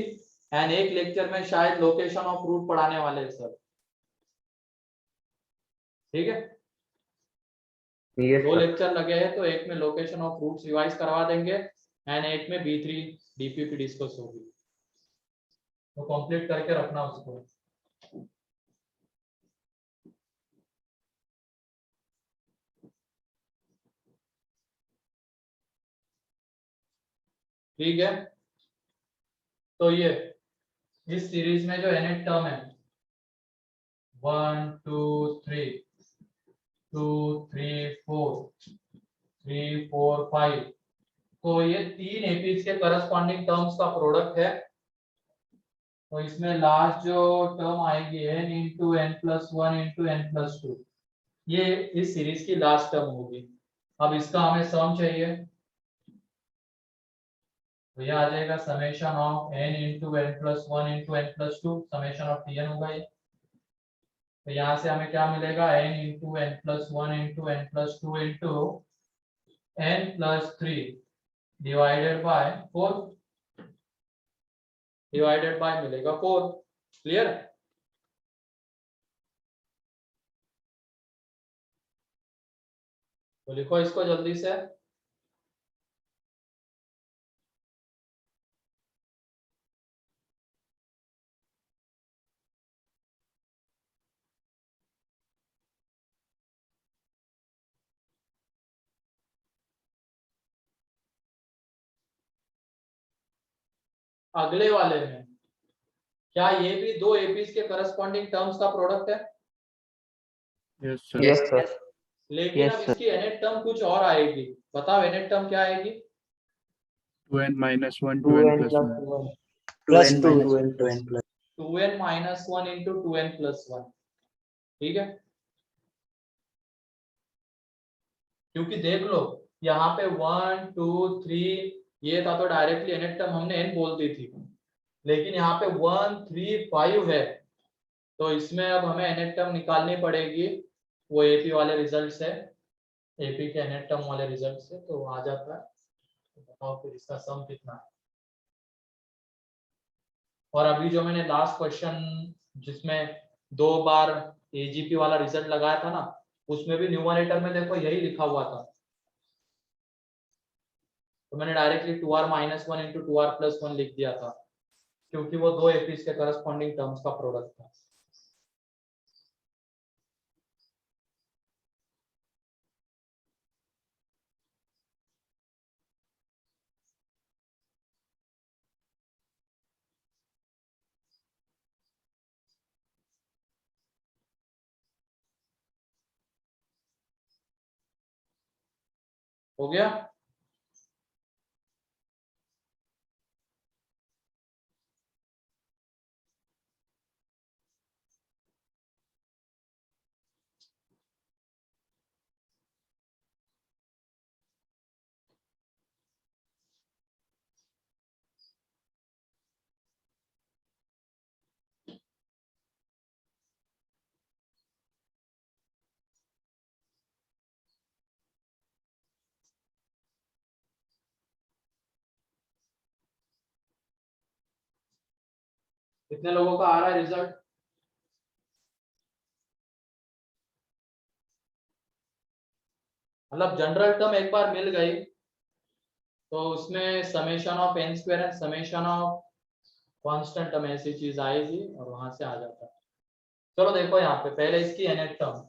एंड एक लेक्चर में शायद लोकेशन ऑफ रूट पढ़ाने वाले हैं सर। ठीक है, Yes, दो sir. लेक्चर लगे हैं, तो एक में लोकेशन ऑफ रूट्स रिवाइज करवा देंगे, एंड एक में B3 डीपीपी डिस्कस होगी। तो कंप्लीट करके रखना उसको। ठीक है, तो ये इस सीरीज में जो nth टर्म है 1 2 3 2 3 4 3 4 5, तो ये तीन एपीज के करस्पॉन्डिंग टर्म्स का प्रोडक्ट है। तो इसमें लास्ट जो टर्म आएगी n into n plus one into n plus two, ये इस सीरीज की लास्ट टर्म होगी। अब इसका हमें सम चाहिए, तो ये आ जाएगा summation of n into n plus one into n plus two, summation of tn होगा ये। तो यहाँ से हमें क्या मिलेगा, n into n plus one into n plus two into n plus three divided by 4, divided by मिलेगा 4। क्लियर? तो लिखो इसको जल्दी से। अगले वाले में क्या ये भी दो एपीज के करस्पॉन्डिंग टर्म्स का प्रोडक्ट है? Yes sir. Yes, sir. लेकिन Yes, अब sir. इसकी nth टर्म कुछ और आएगी। बताओ nth टर्म क्या आएगी? 2n minus 1 2 2n n plus plus 1 1. 2n Two minus n 2n plus 2n minus one into 2n plus one. ठीक है, क्योंकि देख लो यहाँ पे 1 2 3 ये था, तो डायरेक्टली nth टर्म हमने n बोल दी थी, लेकिन यहाँ पे 1 3 5 है, तो इसमें अब हमें nth टर्म निकालनी पड़ेगी वो एपी वाले रिजल्ट है, एपी के नेट टर्म वाले रिजल्ट से, तो आ जाता है। तो बताओ फिर इसका सम कितना है। और अभी जो मैंने लास्ट क्वेश्चन जिसमें 2 बार एजीपी वाला रिजल्ट लगाया था ना, उसमें भी न्यूमरेटर में देखो यही लिखा हुआ था, तो मैंने डायरेक्टली 2r - 1 × 2r + 1 लिख दिया था, क्योंकि वो 2 एपीज के करस्पॉन्डिंग टर्म्स का प्रोडक्ट था। हो गया? कितने लोगों का आ रहा है रिजल्ट? मतलब जनरल टर्म एक बार मिल गई तो उसमें summation of n square and summation of constant term ऐसी चीज आएगी और वहां से आ जाता है। चलो देखो यहाँ पे पहले इसकी nth टर्म,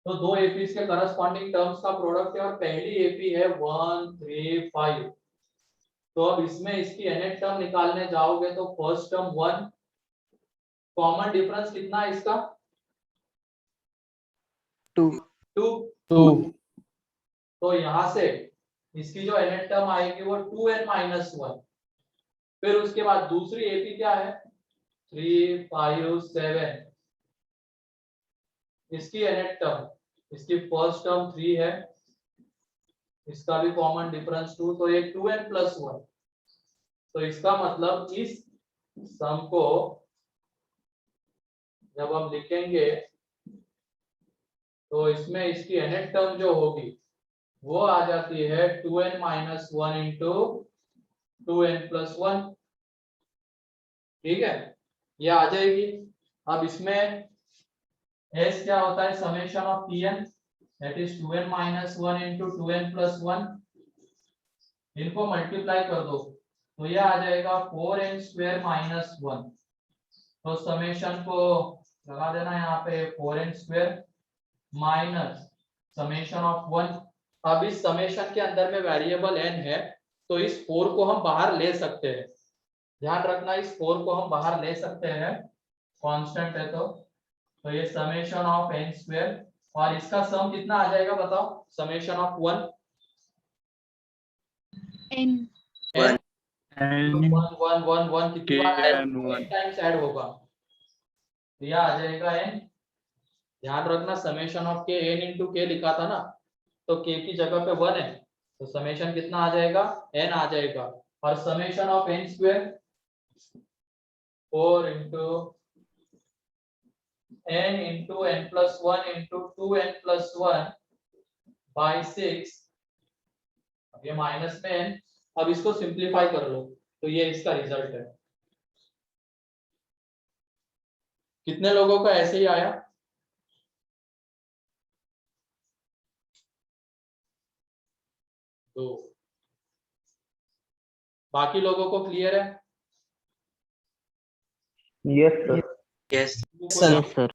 तो 2 एपीज के करस्पॉन्डिंग टर्म्स का प्रोडक्ट है और पहली एपी है 1 3 5। तो अब इसमें इसकी nth टर्म निकालने जाओगे तो फर्स्ट टर्म 1, कॉमन डिफरेंस कितना है इसका? 2 2। 2 तो यहाँ से इसकी जो nth टर्म आएगी वो 2n - 1। फिर उसके बाद दूसरी एपी क्या है? 3 5 7। इसकी nth टर्म, इसकी फर्स्ट टर्म 3 है, इसका भी कॉमन डिफरेंस 2, तो ये 2n + 1। तो इसका मतलब इस सम को जब हम लिखेंगे तो इसमें इसकी nth टर्म जो होगी वो आ जाती है 2n - 1 × 2n + 1। ठीक है, ये आ जाएगी। अब इसमें s क्या होता है? Summation of tn, that is 2n - 1 × 2n + 1। इनको मल्टीप्लाई कर दो तो ये आ जाएगा 4n² - 1। तो समेशन को लगा देना यहाँ पे 4n² माइनस समेशन ऑफ 1। अब इस समेशन के अंदर में वेरिएबल n है, तो इस 4 को हम बाहर ले सकते हैं। ध्यान रखना, इस 4 को हम बाहर ले सकते हैं, कांस्टेंट है तो ये समेशन ऑफ n², और इसका सम कितना आ जाएगा बताओ? Summation of 1 n n n 1 1 1 1 कितनी k बार ऐड n होगा? 1 n टाइम्स ऐड होगा, तो यह आ जाएगा n। ध्यान रखना, summation of k n × k लिखा था ना, तो k की जगह पे 1 है, तो समेशन कितना आ जाएगा? n आ जाएगा। और summation of n² 4 × n × n + 1 × 2n + 1 by 6। अब ये माइनस में n, अब इसको सिंप्लीफाई कर लो तो ये इसका रिजल्ट है। कितने लोगों का ऐसे ही आया? तो बाकी लोगों को क्लियर है? Yes, sir. Yes. Sir yes sir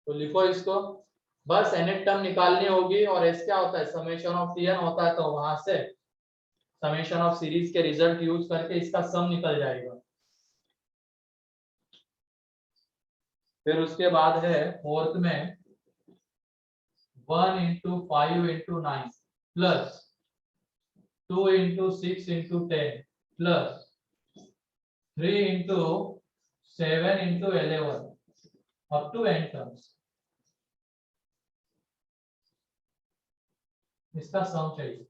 तो लिखो इसको, बस nth टर्म निकालनी होगी और s क्या होता है? समेशन ऑफ tn होता है, तो वहां से समेशन ऑफ सीरीज के रिजल्ट यूज करके इसका सम निकल जाएगा। फिर उसके बाद है फोर्थ में 1 × 5 × 9 plus 2 × 6 × 10 plus 3 × 7 × 11 up to n terms. इसका सम चाहिए।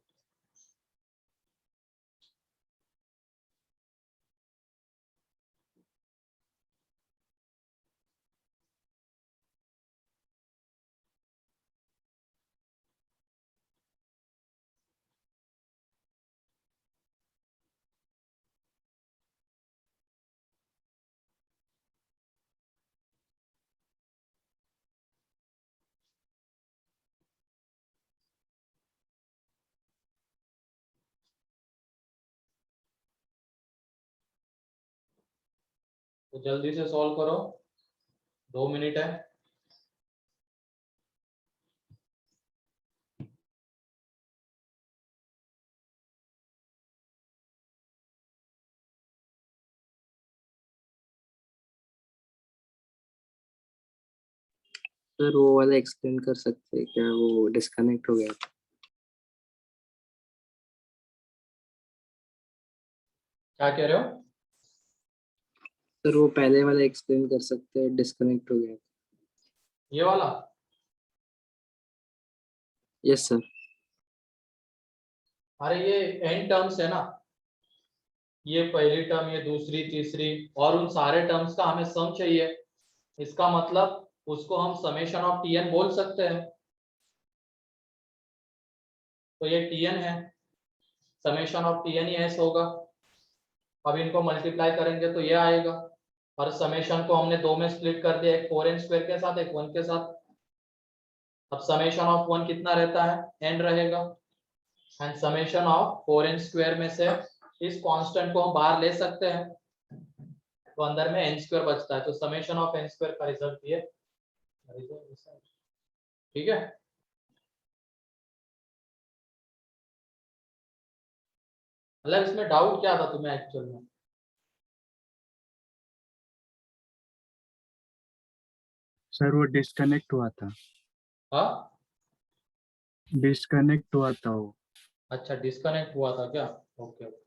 तो जल्दी से सॉल्व करो, 2 मिनट है। सर वो वाला एक्सप्लेन कर सकते हैं क्या, वो डिस्कनेक्ट हो गया था। क्या कह रहे हो? सर वो पहले वाला एक्सप्लेन कर सकते हैं, डिस्कनेक्ट हो गया था। ये वाला? Yes sir. अरे ये n टर्म्स है ना, ये पहली टर्म, ये दूसरी, तीसरी, और उन सारे टर्म्स का हमें सम चाहिए। इसका मतलब उसको हम समेशन ऑफ tn बोल सकते हैं। तो ये tn है, summation of tn he s होगा। अब इनको मल्टीप्लाई करेंगे तो ये आएगा, और समेशन को हमने दो में स्प्लिट कर दिया, एक 4n स्क्वायर के साथ, एक 1 के साथ। अब समेशन ऑफ 1 कितना रहता है, n रहेगा, and summation of 4n square में से इस कांस्टेंट को हम बाहर ले सकते हैं, तो अंदर में n स्क्वायर बचता है। तो समेशन ऑफ n स्क्वायर का रिजल्ट ये, ठीक है। मतलब इसमें डाउट क्या था तुम्हें एक्चुअल में? सर वो डिस्कनेक्ट हुआ था, हाँ, डिस्कनेक्ट हुआ था वो। अच्छा डिस्कनेक्ट हुआ था क्या? Okay okay.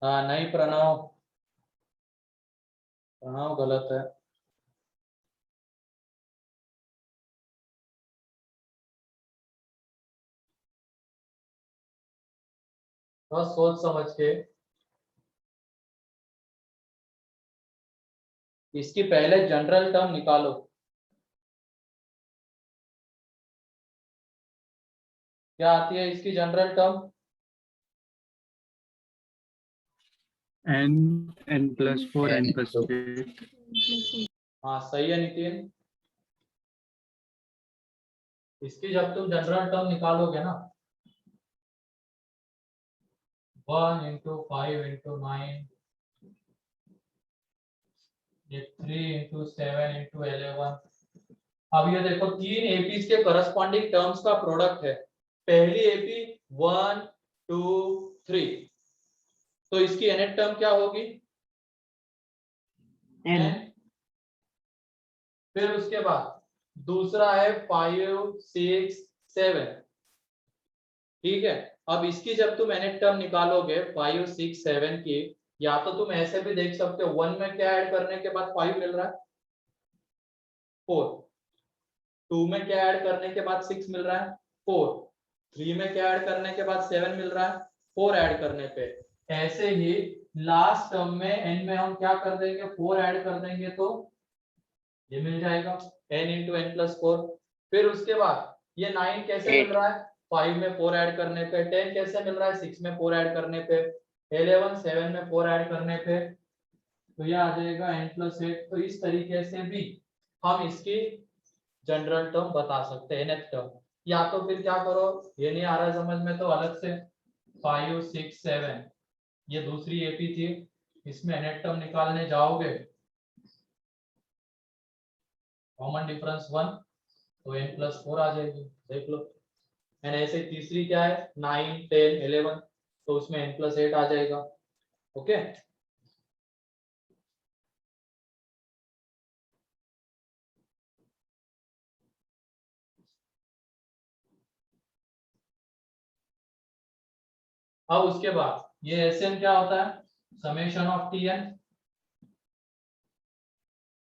हाँ नहीं, प्रणव, प्रणव गलत है। बस सोच समझ के इसकी पहले जनरल टर्म निकालो। क्या आती है इसकी general term? n, n+4, n+8। हाँ सही है नितिन। इसकी जब तुम जनरल टर्म निकालोगे ना, 1 into 5 into 9, ये 3 into 7 into 11। अब ये देखो, तीन एपीज के करस्पॉन्डिंग टर्म्स का प्रोडक्ट है। पहली एपी 1 2 3, तो इसकी nth टर्म क्या होगी? n फिर उसके बाद दूसरा है 5 6 7, ठीक है। अब इसकी जब तुम nth टर्म निकालोगे 5 6 7 की, या तो तुम ऐसे भी देख सकते हो, 1 में क्या ऐड करने के बाद 5 मिल रहा है, 4, 2 में क्या ऐड करने के बाद 6 मिल रहा है, 4, 3 में क्या ऐड करने के बाद 7 मिल रहा है, 4 ऐड करने पे। ऐसे ही लास्ट टर्म में n में हम क्या कर देंगे, 4 ऐड कर देंगे, तो ये मिल जाएगा n into n+4। फिर उसके बाद ये 9 कैसे मिल रहा है, 5 में 4 ऐड करने पे। 10 कैसे मिल रहा है, 6 में 4 ऐड करने पे। 11 7 में 4 ऐड करने पे, तो ये आ जाएगा n+8। तो इस तरीके से भी हम इसकी जनरल टर्म बता सकते हैं, nth टर्म। या तो फिर क्या करो, ये नहीं आ रहा है समझ में, तो अलग से 5 6 7, ये दूसरी एपी थी, इसमें nth टर्म निकालने जाओगे, कॉमन डिफरेंस 1, तो n+4 आ जाएगी, देख लो। एंड ऐसे तीसरी क्या है, 9 10 11, तो उसमें n+8 आ जाएगा। ओके, अब उसके बाद ये Sn क्या होता है, समेशन ऑफ Tn।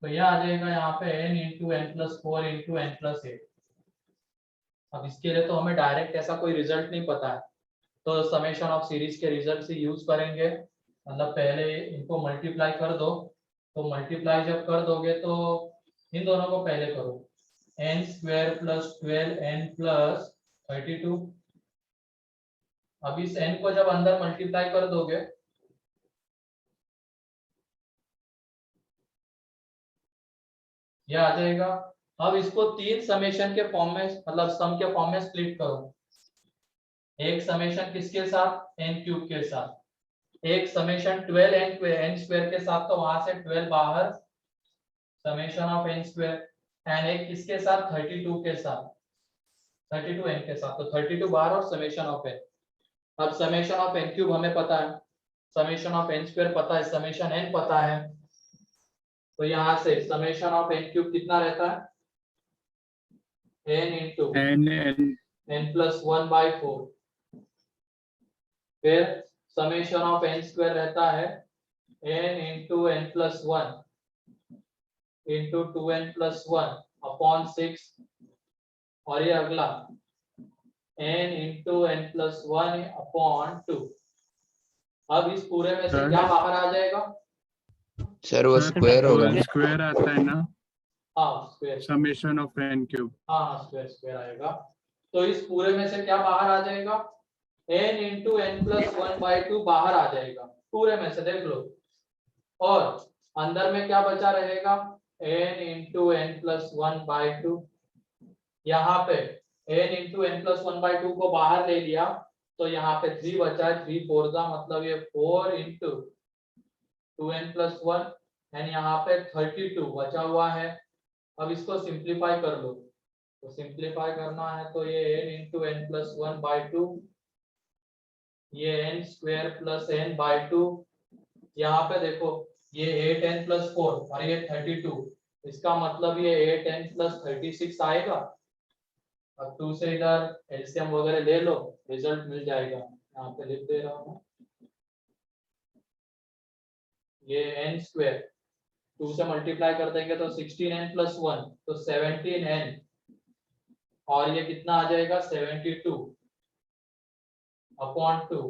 तो यह आ जाएगा यहाँ पे n into n+4 into n+8। अब इसके लिए तो हमें डायरेक्ट ऐसा कोई रिजल्ट नहीं पता है, तो समेशन ऑफ सीरीज के रिजल्ट से यूज करेंगे। मतलब पहले इनको मल्टीप्लाई कर दो, तो मल्टीप्लाई जब कर दोगे तो इन दोनों को पहले करो, n square plus 12 n plus 32। अब इस n को जब अंदर मल्टीप्लाई कर दोगे, यह आ जाएगा अब इसको 3 समेशन के फॉर्म में, मतलब सम के फॉर्म में स्प्लिट करो। एक समेशन किसके साथ, n क्यूब के साथ, एक समेशन 12 n स्क्वायर के साथ, तो वहां से 12 बाहर, summation of n square, and एक किसके साथ, 32 के साथ, 32 n के साथ, तो 32 बाहर और समेशन ऑफ n। अब समेशन ऑफ n क्यूब हमें पता है, समेशन ऑफ n स्क्वायर पता है, समेशन n पता है, तो यहाँ से समेशन ऑफ n क्यूब कितना रहता है, n इंटू n प्लस 1/4, फिर समेशन ऑफ n स्क्वायर रहता है n into n plus 1 into 2n plus 1 upon 6, और ये अगला n into n plus 1 upon 2। अब इस पूरे में से क्या बाहर आ जाएगा, सर वो स्क्वायर होगा। स्क्वायर आता है ना, हाँ square, summation of n cube. हाँ स्क्वायर स्क्वायर आएगा, तो इस पूरे में से क्या बाहर आ जाएगा, n इंटू n प्लस 1/2 बाहर आ जाएगा पूरे में से, देख लो। और अंदर में क्या बचा रहेगा, n इंटू n प्लस 1/2, यहाँ पे n इंटू n प्लस 1/2 को बाहर ले लिया, तो यहाँ पे 3 बचा है, 3 4 का मतलब ये 4 इंटू 2n प्लस 1, एंड यहाँ पे 32 बचा हुआ है। अब इसको सिंप्लीफाई कर लो, तो सिंप्लीफाई करना है तो ये n इंटू n प्लस 1/2, ये n स्क्वायर प्लस n/2, यहाँ पे देखो ये 8n प्लस 4 और ये 32, इसका मतलब ये 8n प्लस 36 आएगा। अब 2 से इधर एलसीएम वगैरह ले लो, रिजल्ट मिल जाएगा, यहाँ पे लिख दे रहा हूँ, ये n स्क्वायर 2 से मल्टीप्लाई कर देंगे तो 16n प्लस 1 तो 17n, और ये कितना आ जाएगा 72 अपॉन 2।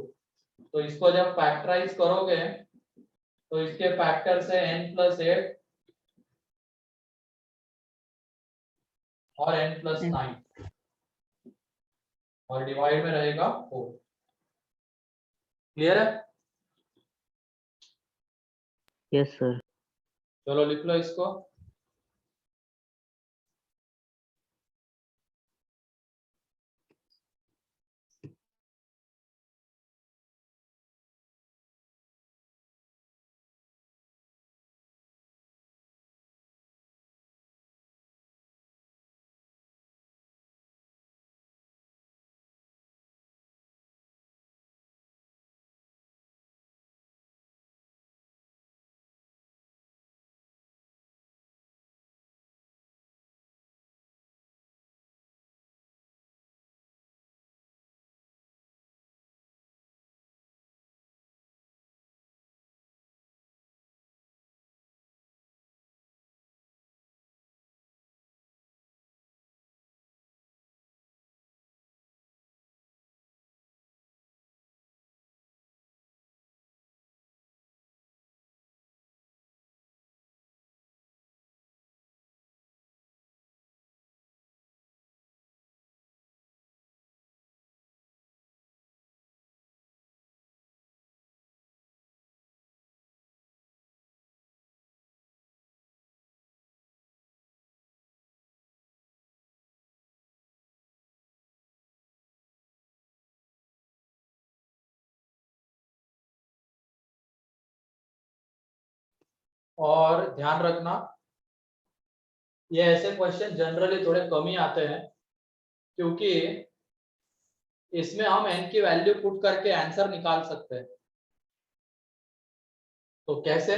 तो इसको जब फैक्टराइज करोगे तो इसके फैक्टर से n प्लस 8 और n प्लस 9, और डिवाइड में रहेगा 4। क्लियर है, Yes, sir. चलो लिख लो इसको। और ध्यान रखना ये ऐसे क्वेश्चन जनरली थोड़े कम ही आते हैं, क्योंकि इसमें हम n की वैल्यू पुट करके आंसर निकाल सकते हैं। तो कैसे,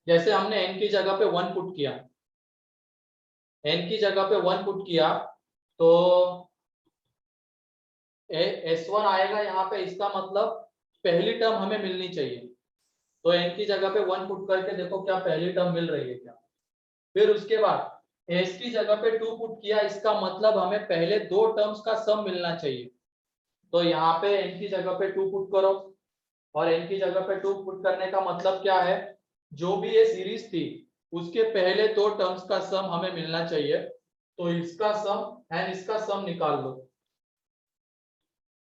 जैसे हमने n की जगह पे 1 पुट किया, n की जगह पे 1 पुट किया तो S1 आएगा यहाँ पे, इसका मतलब पहली टर्म हमें मिलनी चाहिए, तो n की जगह पे 1 पुट करके देखो क्या पहली टर्म मिल रही है क्या। फिर उसके बाद s की जगह पे 2 पुट किया, इसका मतलब हमें पहले 2 टर्म्स का सम मिलना चाहिए, तो यहाँ पे n की जगह पे 2 पुट करो, और n की जगह पे 2 पुट करने का मतलब क्या है, जो भी ये सीरीज थी उसके पहले 2 टर्म्स का सम हमें मिलना चाहिए, तो इसका सम एंड इसका सम निकाल लो।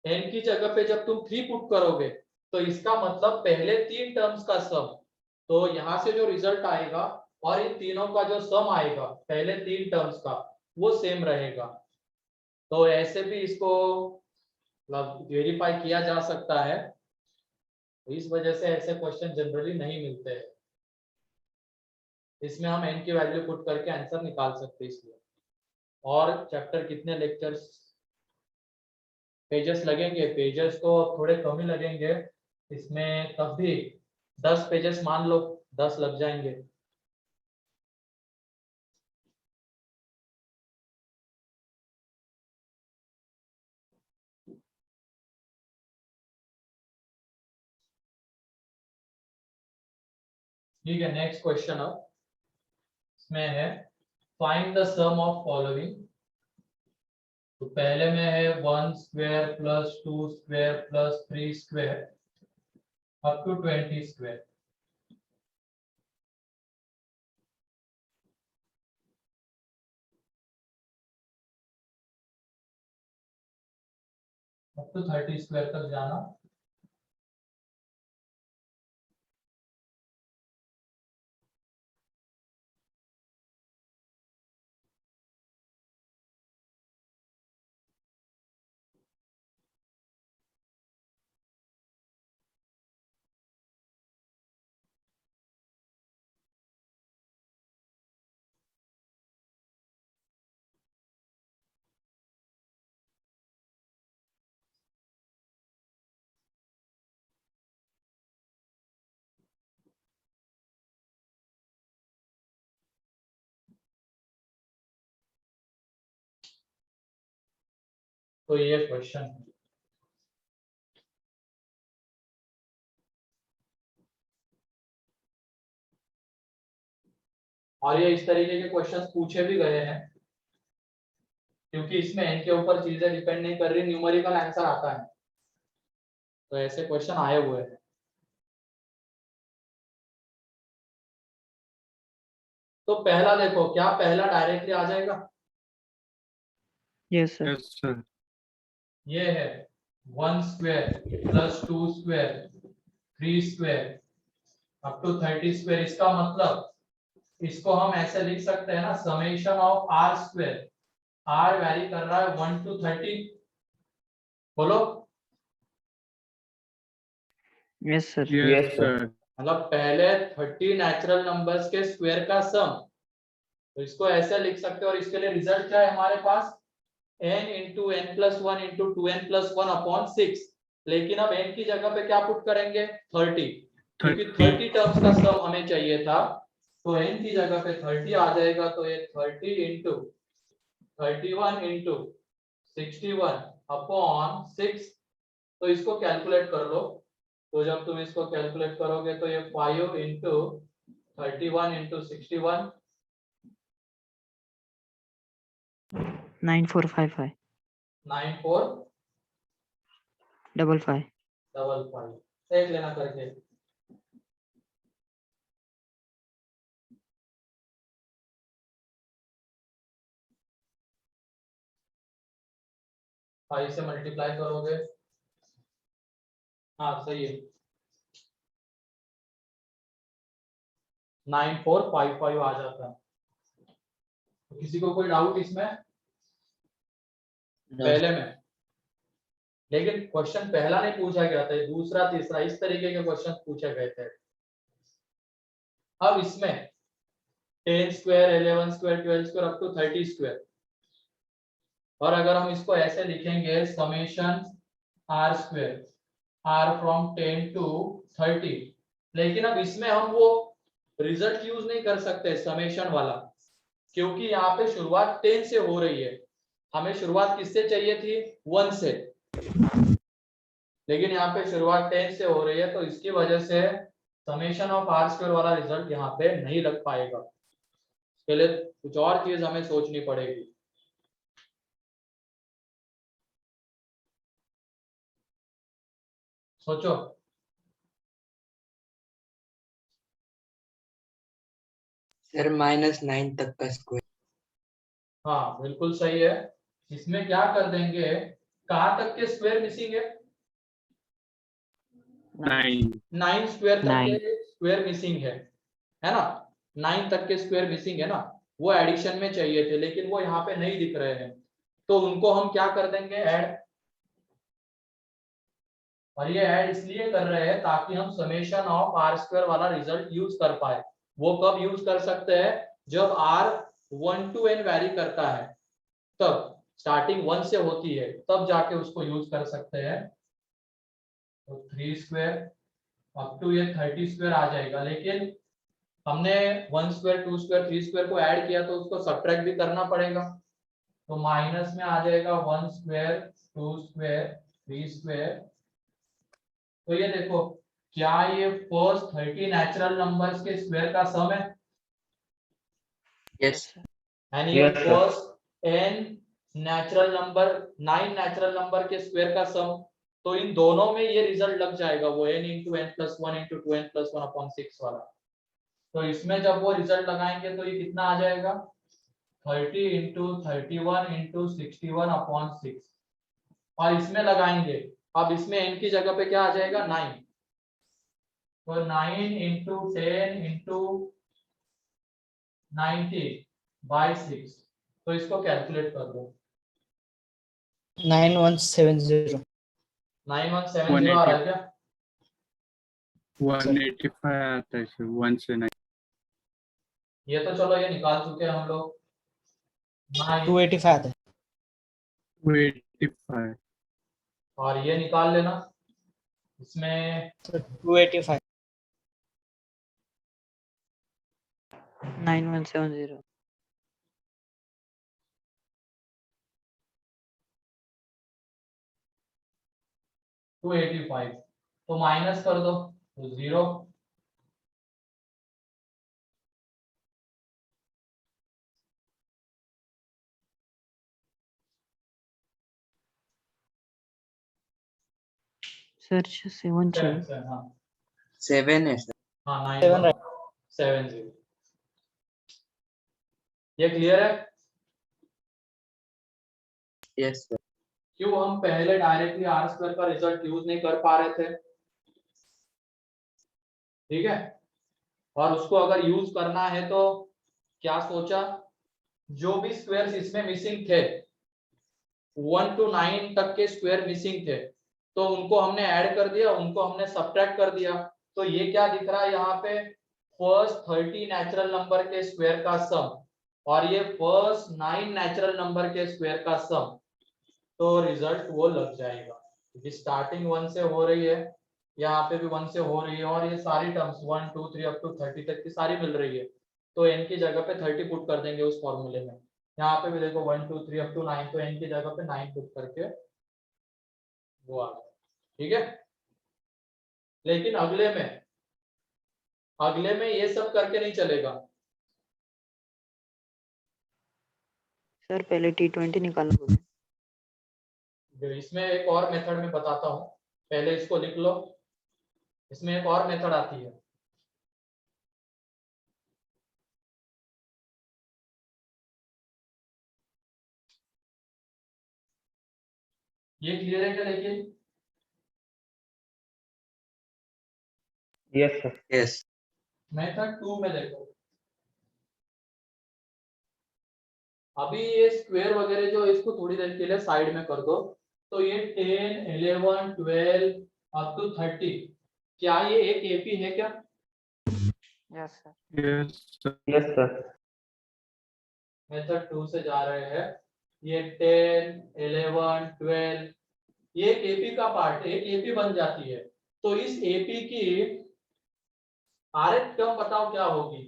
n की जगह पे जब तुम 3 पुट करोगे तो इसका मतलब पहले 3 टर्म्स का सम, तो यहाँ से जो रिजल्ट आएगा और इन तीनों का जो सम आएगा पहले 3 टर्म्स का वो सेम रहेगा। तो ऐसे भी इसको मतलब वेरीफाई किया जा सकता है। तो इस वजह से ऐसे क्वेश्चन जनरली नहीं मिलते हैं। इसमें हम n की वैल्यू पुट करके आंसर निकाल सकते हैं इसलिए। और चैप्टर कितने लेक्चर्स पेजेस लगेंगे? पेजेस तो थोड़े कम ही लगेंगे इसमें, तब भी 10 पेजेस मान लो, 10 लग जाएंगे। ठीक है, नेक्स्ट क्वेश्चन अब इसमें है find the sum of following. तो पहले में है 1 square plus 2 square plus 3 square up to 20 square. Up to 30 square तक जाना। तो ये क्वेश्चन है। और ये इस तरीके के क्वेश्चंस पूछे भी गए हैं, क्योंकि इसमें n के ऊपर चीजें डिपेंड नहीं कर रही, न्यूमेरिकल आंसर आता है। तो ऐसे क्वेश्चन आए हुए हैं। तो पहला देखो, क्या पहला डायरेक्टली आ जाएगा? Yes, sir. Yes sir. ये है 1 square plus 2 square 3 square up to 30 square. इसका मतलब इसको हम ऐसे लिख सकते हैं ना, summation of r square. R vary कर रहा है 1 to 30। बोलो। Yes, sir. Yes, yes sir. Sir. मतलब पहले 30 नेचुरल नंबर्स के स्क्वायर का सम। तो इसको ऐसे लिख सकते हो। और इसके लिए रिजल्ट क्या है हमारे पास? n into n plus 1 into 2n plus 1 upon 6। लेकिन अब n की जगह पे क्या पुट करेंगे? 30, क्योंकि 30 टर्म्स का सम हमें चाहिए था। तो n की जगह पे 30 आ जाएगा। तो ये 30 इंटू 31 इंटू 61 अपॉन 6। तो इसको कैलकुलेट कर लो। तो जब तुम इसको कैलकुलेट करोगे तो ये 5 इंटू 31 इंटू 61 9455 9455 55 देख लेना करके। फाइव से मल्टीप्लाई करोगे, हाँ सही है, 9455 आ जाता है। तो किसी को कोई डाउट इसमें? पहले में लेकिन क्वेश्चन पहला नहीं पूछा गया था, दूसरा तीसरा इस तरीके के क्वेश्चन पूछे गए थे। अब इसमें 10 square 11 square 12 square up to 30 square. और अगर हम इसको ऐसे लिखेंगे summation r square r from 10 to 30। लेकिन अब इसमें हम वो रिजल्ट यूज नहीं कर सकते समेशन वाला, क्योंकि यहाँ पे शुरुआत 10 से हो रही है। हमें शुरुआत किससे चाहिए थी? 1 से। लेकिन यहाँ पे शुरुआत 10 से हो रही है, तो इसकी वजह से समेशन ऑफ आर स्क्वायर वाला रिजल्ट यहाँ पे नहीं लग पाएगा। इसके लिए कुछ और चीज हमें सोचनी पड़ेगी। सोचो। सर -9 तक का स्क्वायर। हाँ बिल्कुल सही है। इसमें क्या कर देंगे, कहाँ तक के स्क्वायर मिसिंग है? 9। 9 स्क्वायर तक 9 के स्क्वायर मिसिंग है ना? 9 तक के स्क्वायर मिसिंग है ना, वो एडिशन में चाहिए थे लेकिन वो यहाँ पे नहीं दिख रहे हैं, तो उनको हम क्या कर देंगे, ऐड। और ये ऐड इसलिए कर रहे हैं ताकि हम समेशन ऑफ आर स्क्वायर वाला रिजल्ट यूज कर पाए। वो कब यूज कर सकते हैं, जब आर 1 to n वैरी करता है, तब स्टार्टिंग 1 से होती है, तब जाके उसको यूज कर सकते हैं। तो 3 स्क्वायर अप टू ये 30 स्क्वायर आ जाएगा, लेकिन हमने 1 स्क्वायर 2 स्क्वायर 3 स्क्वायर को ऐड किया तो उसको सब्ट्रैक्ट भी करना पड़ेगा। तो माइनस में आ जाएगा 1 स्क्वायर 2 स्क्वायर 3 स्क्वायर। तो ये देखो, क्या ये फर्स्ट 30 नेचुरल नंबर्स के स्क्वायर का सम है, Yes. एंड ये Yes, sir. First n natural number 9 natural number के स्क्वायर का सम। तो इन दोनों में ये रिजल्ट लग जाएगा, वो n into n plus 1 into 2n plus 1 upon 6 वाला। तो इसमें जब वो रिजल्ट लगाएंगे तो ये कितना आ जाएगा, 30 into 31 into 61 upon 6। और इसमें लगाएंगे, अब इसमें n की जगह पे क्या आ जाएगा, 9। तो 9 into 10 into 90 by 6। तो इसको कैलकुलेट कर दो, 9170 9170 आ रहा है क्या, 185 आता है सर, 1 से 9। ये तो चलो ये निकाल चुके हैं हम लोग। 285 आता है 285 और ये निकाल लेना, इसमें 285 9170 285 तो माइनस कर दो तो 0। सर 7 चाहिए। हाँ 7 है सर। हाँ 7 right. 9170। ये क्लियर है। Yes sir. क्यों हम पहले डायरेक्टली आर स्क्वायर का रिजल्ट यूज नहीं कर पा रहे थे, ठीक है। और उसको अगर यूज करना है तो क्या सोचा, जो भी स्क्वायर्स इसमें मिसिंग थे, 1 to 9 तक के स्क्वायर मिसिंग थे, तो उनको हमने ऐड कर दिया, उनको हमने सब्ट्रैक्ट कर दिया। तो ये क्या दिख रहा है यहाँ पे, फर्स्ट 30 नेचुरल नंबर के स्क्वायर का सम और ये फर्स्ट 9 नेचुरल नंबर के स्क्वायर का सम। तो रिजल्ट वो लग जाएगा, क्योंकि स्टार्टिंग 1 से हो रही है, यहाँ पे भी 1 से हो रही है, और ये सारी टर्म्स 1 2 3 अप टू 30 तक की सारी मिल रही है। तो n की जगह पे 30 पुट कर देंगे उस फॉर्मूले में। यहाँ पे भी देखो 1 2 3 अप टू 9, तो n की जगह पे 9 पुट करके वो आ गया, ठीक है। लेकिन अगले में ये सब करके नहीं चलेगा। सर पहले T20 निकालना बोले। इसमें एक और मेथड में बताता हूँ, पहले इसको लिख लो। इसमें एक और मेथड आती है, ये क्लियर है क्या, लेकिन Yes, sir. Yes. मेथड 2 में देखो, अभी ये स्क्वायर वगैरह जो, इसको थोड़ी देर के लिए साइड में कर दो। तो ये 10 11 12 अप टू 30, क्या ये एक एपी है क्या, yes sir. Yes sir. Yes, sir. Method 2 से जा रहे हैं। ये 10 11 12 ये एक एपी का पार्ट, एक एपी बन जाती है। तो इस एपी की आरएफ टर्म बताओ क्या होगी,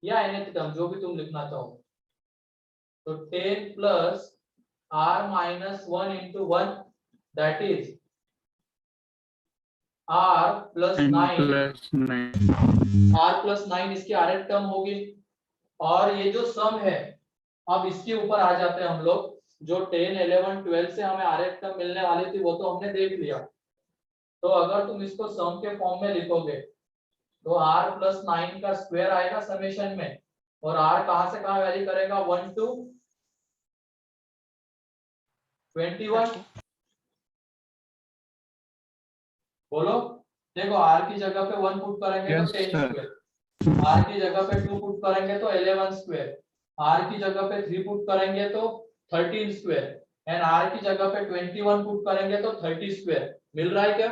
या nth टर्म, जो भी तुम लिखना चाहो। तो 10 plus r minus 1 into 1, that is r plus 9, plus 9 r plus 9 इसकी आरएफ टर्म होगी। और ये जो सम है, अब इसके ऊपर आ जाते हैं हम लोग। जो 10 11 12 से हमें आरएफ टर्म मिलने वाली थी वो तो हमने देख लिया। तो अगर तुम इसको सम के फॉर्म में लिखोगे तो r प्लस 9 का स्क्वायर आएगा समेशन में, और r कहां से कहां वैरी करेगा, 1 to 21। बोलो देखो r की जगह पे 1 पुट करेंगे तो Yes, 10 sir. स्क्वायर, r की जगह पे 2 पुट करेंगे तो 11 स्क्वायर, r की जगह पे 3 पुट करेंगे तो 13 स्क्वायर एंड r की जगह पे 21 पुट करेंगे तो 30 स्क्वायर। मिल रहा है क्या?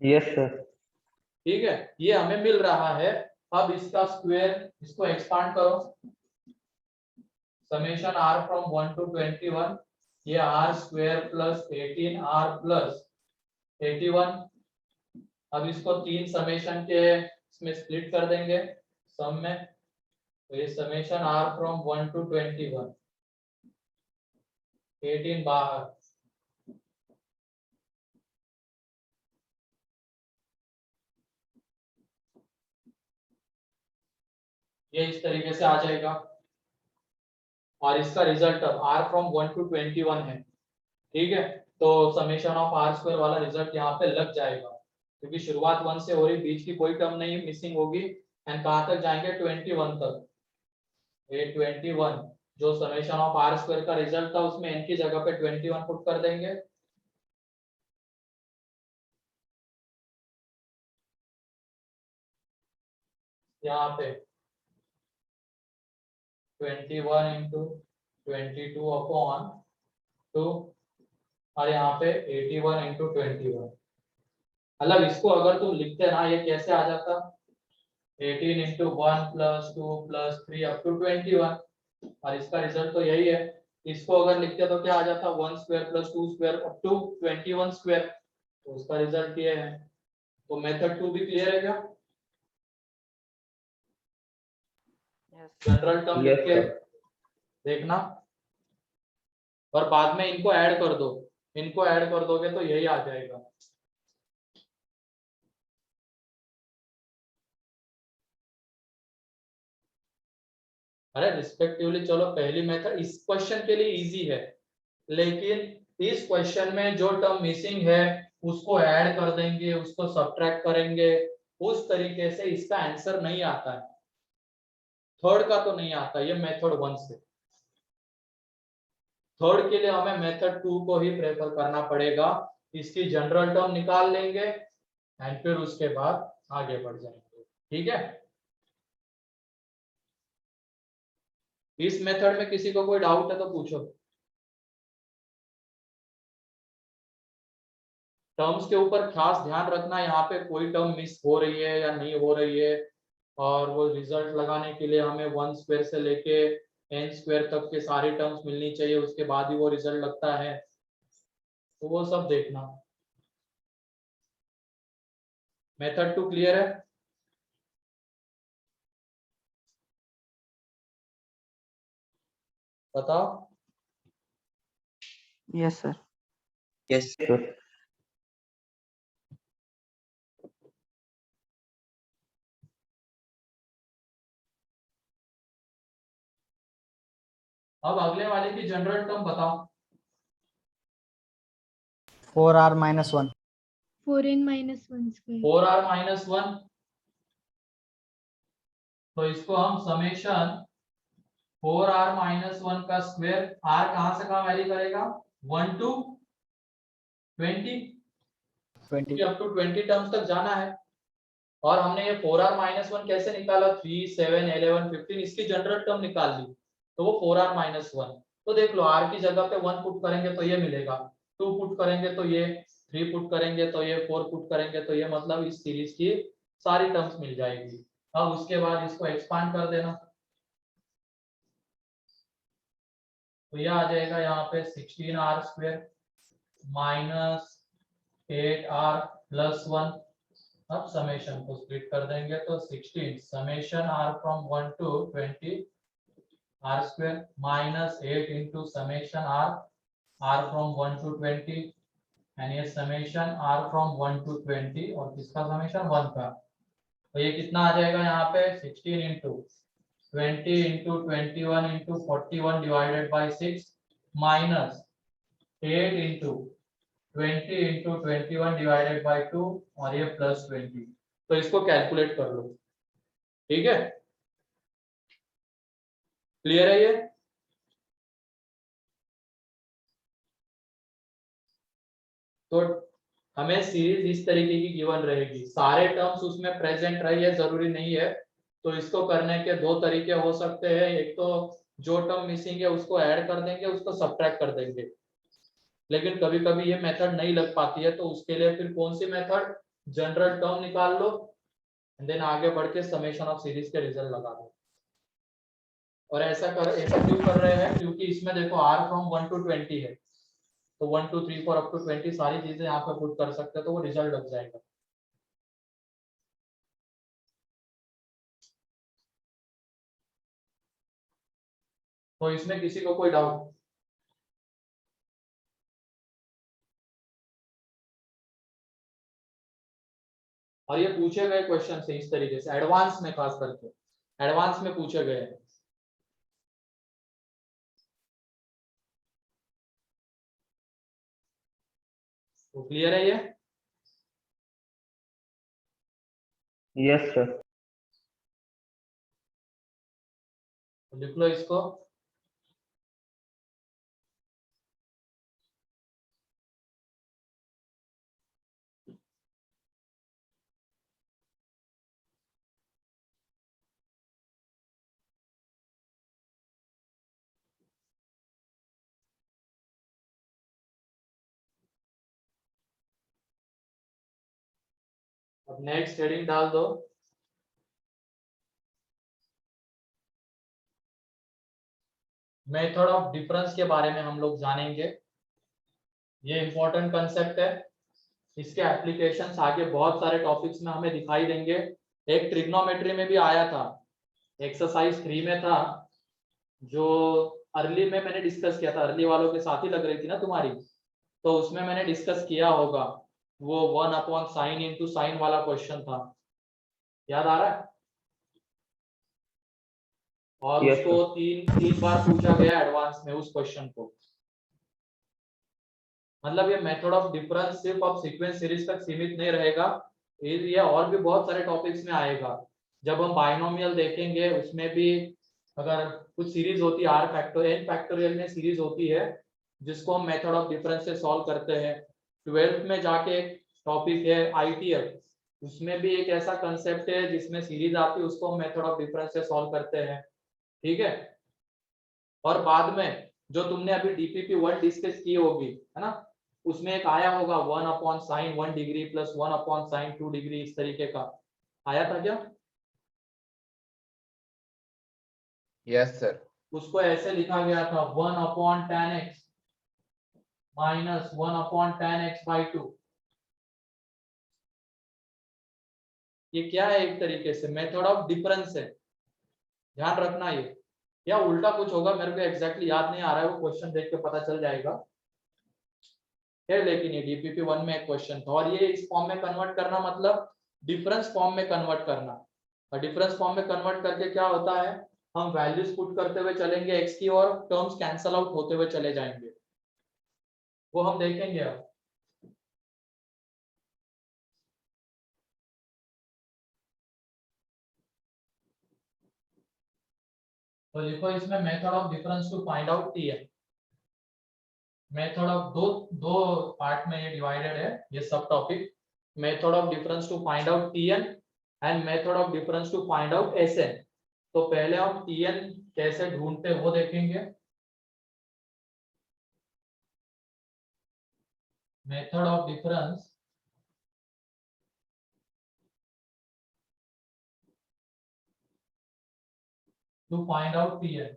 Yes, sir. ठीक है, ये हमें मिल रहा है। अब इसका स्क्वायर, इसको एक्सपांड करो, समेशन r फ्रॉम 1 to 21, ये r square plus 18r plus 81। अब इसको 3 समेशन के इसमें स्प्लिट कर देंगे सम में, तो ये समेशन r फ्रॉम 1 to 21, 18 बाहर, ये इस तरीके से आ जाएगा। और इसका रिजल्ट अब r फ्रॉम 1 to 21 है, ठीक है, तो समेशन ऑफ r स्क्वायर वाला रिजल्ट यहाँ पे लग जाएगा, क्योंकि शुरुआत 1 से हो रही, बीच की कोई टर्म नहीं मिसिंग होगी एंड कहाँ तक जाएंगे 21 तक। ये 21 जो समेशन ऑफ r स्क्वायर का रिजल्ट था उसमें n की जगह पे 21 पुट कर देंगे, यहाँ पे 21 into 22 अपॉन 2 और यहाँ पे 81 into 21। मतलब इसको अगर तुम लिखते ना, ये कैसे आ जाता, 18 into 1 plus 2 plus 3 up to 21, और इसका रिजल्ट तो यही है। इसको अगर लिखते तो क्या आ जाता, 1 square plus 2 square up to 21 square, तो उसका रिजल्ट ये है। तो मेथड 2 भी क्लियर है क्या? जनरल टर्म लिख Yes, के sir. देखना और बाद में इनको ऐड कर दो, इनको ऐड कर दोगे तो यही आ जाएगा। अरे रिस्पेक्टिवली चलो, पहली मेथड इस क्वेश्चन के लिए इजी है, लेकिन इस क्वेश्चन में जो टर्म मिसिंग है उसको ऐड कर देंगे, उसको सब्ट्रैक्ट करेंगे, उस तरीके से इसका आंसर नहीं आता है। थर्ड का तो नहीं आता, ये मेथड 1 से। थर्ड के लिए हमें मेथड 2 को ही प्रेफर करना पड़ेगा। इसकी जनरल टर्म निकाल लेंगे एंड फिर उसके बाद आगे बढ़ जाएंगे, ठीक है। इस मेथड में किसी को कोई डाउट है तो पूछो। टर्म्स के ऊपर खास ध्यान रखना, यहाँ पे कोई टर्म मिस हो रही है या नहीं हो रही है, और वो रिजल्ट लगाने के लिए हमें 1 स्क्वायर से लेके n स्क्वायर तक के सारे टर्म्स मिलनी चाहिए, उसके बाद ही वो रिजल्ट लगता है, तो वो सब देखना। मेथड 2 क्लियर है? बताओ। Yes sir. Yes. Sir. अब अगले वाले की जनरल टर्म बताओ। 4r minus 1. 4n minus 1 square. 4r minus 1, तो इसको हम समेशन 4r minus 1 का स्क्वायर, r कहां से कहां वैरी करेगा, 1 to 20, 20. अप टू 20 टर्म्स तक जाना है। और हमने ये 4r minus 1 कैसे निकाला, 3 7 11 15, इसकी जनरल टर्म निकाल ली, तो वो 4r minus 1। तो देख लो, r की जगह पे 1 पुट करेंगे तो ये मिलेगा, 2 पुट करेंगे तो ये, 3 पुट करेंगे तो ये, 4 पुट करेंगे तो ये, मतलब इस सीरीज की सारी टर्म्स मिल जाएगी। अब उसके बाद इसको एक्सपांड कर देना, तो ये आ जाएगा यहाँ पे 16r square minus 8r plus 1। अब समेशन को स्प्लिट कर देंगे तो 16 summation r from 1 to 20 r square minus 8 into summation r from 1 to 20 and ये समेशन r फ्रॉम 1 to 20 और किसका समेशन 1 का, तो ये कितना आ जाएगा यहाँ पे 16 into 20 into 21 into 41 divided by 6 minus 8 into 20 into 21 divided by 2 और ये प्लस 20। तो इसको कैलकुलेट कर लो, ठीक है, क्लियर है ये? तो हमें सीरीज इस तरीके की गिवन रहेगी, सारे टर्म्स उसमें प्रेजेंट रहे ये जरूरी नहीं है। तो इसको करने के दो तरीके हो सकते हैं, एक तो जो टर्म मिसिंग है उसको ऐड कर देंगे, उसको सब्ट्रैक्ट कर देंगे। लेकिन कभी कभी ये मेथड नहीं लग पाती है, तो उसके लिए फिर कौन सी मेथड, जनरल टर्म निकाल लो देन आगे बढ़ के समेशन ऑफ सीरीज के रिजल्ट लगा दो। और ऐसा क्यों कर रहे हैं, क्योंकि इसमें देखो r फ्रॉम 1 to 20 है, तो 1 2 3 4 अप टू 20 सारी चीजें यहाँ पे पुट कर सकते हैं, तो वो रिजल्ट लग जाएगा। तो इसमें किसी को कोई डाउट? और ये पूछे गए क्वेश्चन से इस तरीके से, एडवांस में खास करके एडवांस में पूछे गए हैं। तो क्लियर है ये? Yes sir. तो लिख लो इसको। अब नेक्स्ट हेडिंग डाल दो। मेथड ऑफ डिफरेंस के बारे में हम लोग जानेंगे, ये इंपॉर्टेंट कंसेप्ट है। इसके एप्लीकेशंस आगे बहुत सारे टॉपिक्स में हमें दिखाई देंगे। एक ट्रिग्नोमेट्री में भी आया था, एक्सरसाइज 3 में था, जो अर्ली में मैंने डिस्कस किया था, अर्ली वालों के साथ ही लग रही थी ना तुम्हारी, तो उसमें मैंने डिस्कस किया होगा, वो 1/sin इंटू साइन वाला क्वेश्चन था, याद आ रहा है? और Yes, उसको तीन बार पूछा गया एडवांस में उस क्वेश्चन को। मतलब ये मेथड ऑफ डिफरेंस सिर्फ अब सीक्वेंस सीरीज तक सीमित नहीं रहेगा, ये और भी बहुत सारे टॉपिक्स में आएगा। जब हम बाइनोमियल देखेंगे उसमें भी अगर कुछ सीरीज होती है, n फैक्टोरियल में सीरीज होती है जिसको हम मेथड ऑफ डिफरेंस से सॉल्व करते हैं। 12th में जाके एक टॉपिक है ITF, उसमें भी एक ऐसा कंसेप्ट है जिसमें सीरीज आती है, उसको हम मेथड ऑफ डिफरेंस से सॉल्व करते हैं, ठीक है। और बाद में जो तुमने अभी DPP 1 डिस्कस की होगी, है ना, उसमें एक आया होगा 1/sin 1 degree plus 1/sin 2 degree, इस तरीके का आया था क्या? Yes sir. उसको ऐसे लिखा गया था 1/tan x minus 1/tan x by 2। ये क्या है? एक तरीके से मेथड ऑफ डिफरेंस है, ध्यान रखना ये, या उल्टा कुछ होगा, मेरे को एग्जैक्टली याद नहीं आ रहा है, वो क्वेश्चन देख के पता चल जाएगा है। लेकिन ये DPP 1 में एक क्वेश्चन था, और ये इस फॉर्म में कन्वर्ट करना मतलब डिफरेंस फॉर्म में कन्वर्ट करना। और डिफरेंस फॉर्म में कन्वर्ट करके क्या होता है, हम वैल्यूज पुट करते हुए चलेंगे x की, और टर्म्स कैंसल आउट होते हुए चले जाएंगे, वो हम देखेंगे अब। तो देखो इसमें method of difference to find out T है। मेथड ऑफ दो पार्ट में ये डिवाइडेड है, ये सब topic, method of difference to find out Tn and method of difference to find out Sn। तो पहले हम Tn कैसे ढूंढते वो देखेंगे। Method of difference to find out Tn।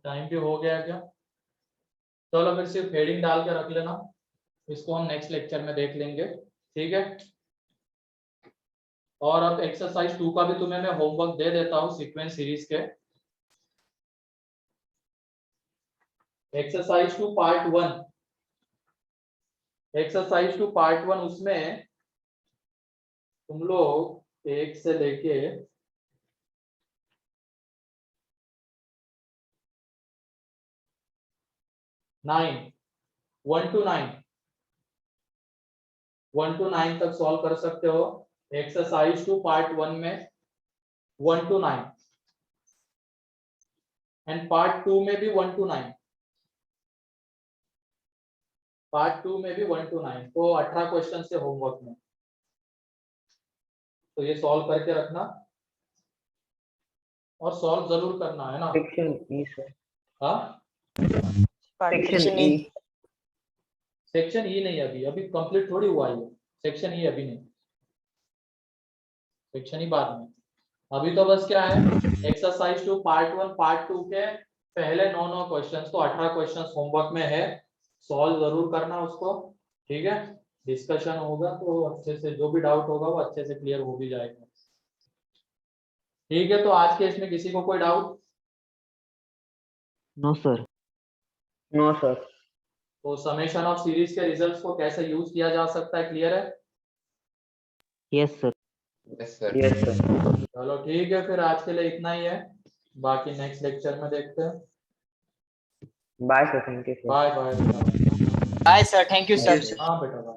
Time भी हो गया क्या? चलो फिर सिर्फ हेडिंग डाल के रख लेना, इसको हम नेक्स्ट लेक्चर में देख लेंगे, ठीक है। और अब एक्सरसाइज 2 का भी तुम्हें मैं होमवर्क दे देता हूँ सीक्वेंस सीरीज के। एक्सरसाइज 2 पार्ट 1, एक्सरसाइज 2 पार्ट 1, उसमें तुम लोग 1 से लेके 9 1 to 9 तक सॉल्व कर सकते हो। एक्सरसाइज 2 पार्ट 1 में 1 to 9 एंड पार्ट 2 में भी 1 to 9। पार्ट 2 में भी 1 to 9, तो 18 क्वेश्चन से होमवर्क में, तो ये सॉल्व करके रखना और सॉल्व जरूर करना है ना। सेक्शन ई सर, हाँ, सेक्शन ई। सेक्शन ई नहीं, अभी कंप्लीट थोड़ी हुआ ये सेक्शन ई, अभी नहीं, सेक्शन ई बाद में। अभी तो बस क्या है, एक्सरसाइज 2 पार्ट 1 पार्ट 2 के पहले 9 क्वेश्चंस, तो 18 क्वेश्चंस होमवर्क में है, सॉल्व जरूर करना उसको, ठीक है। डिस्कशन होगा तो अच्छे से, जो भी डाउट होगा वो अच्छे से क्लियर हो भी जाएगा, ठीक है। तो आज के इसमें किसी को कोई doubt? No sir. No sir. तो समेशन ऑफ सीरीज के रिजल्ट्स को कैसे यूज किया जा सकता है, क्लियर है? Yes sir. Yes sir. Yes sir. चलो ठीक है, फिर आज के लिए इतना ही है, बाकी नेक्स्ट लेक्चर में देखते हैं। Bye sir, thank you sir. Bye bye. Bye sir, thank you sir. हाँ बेटा।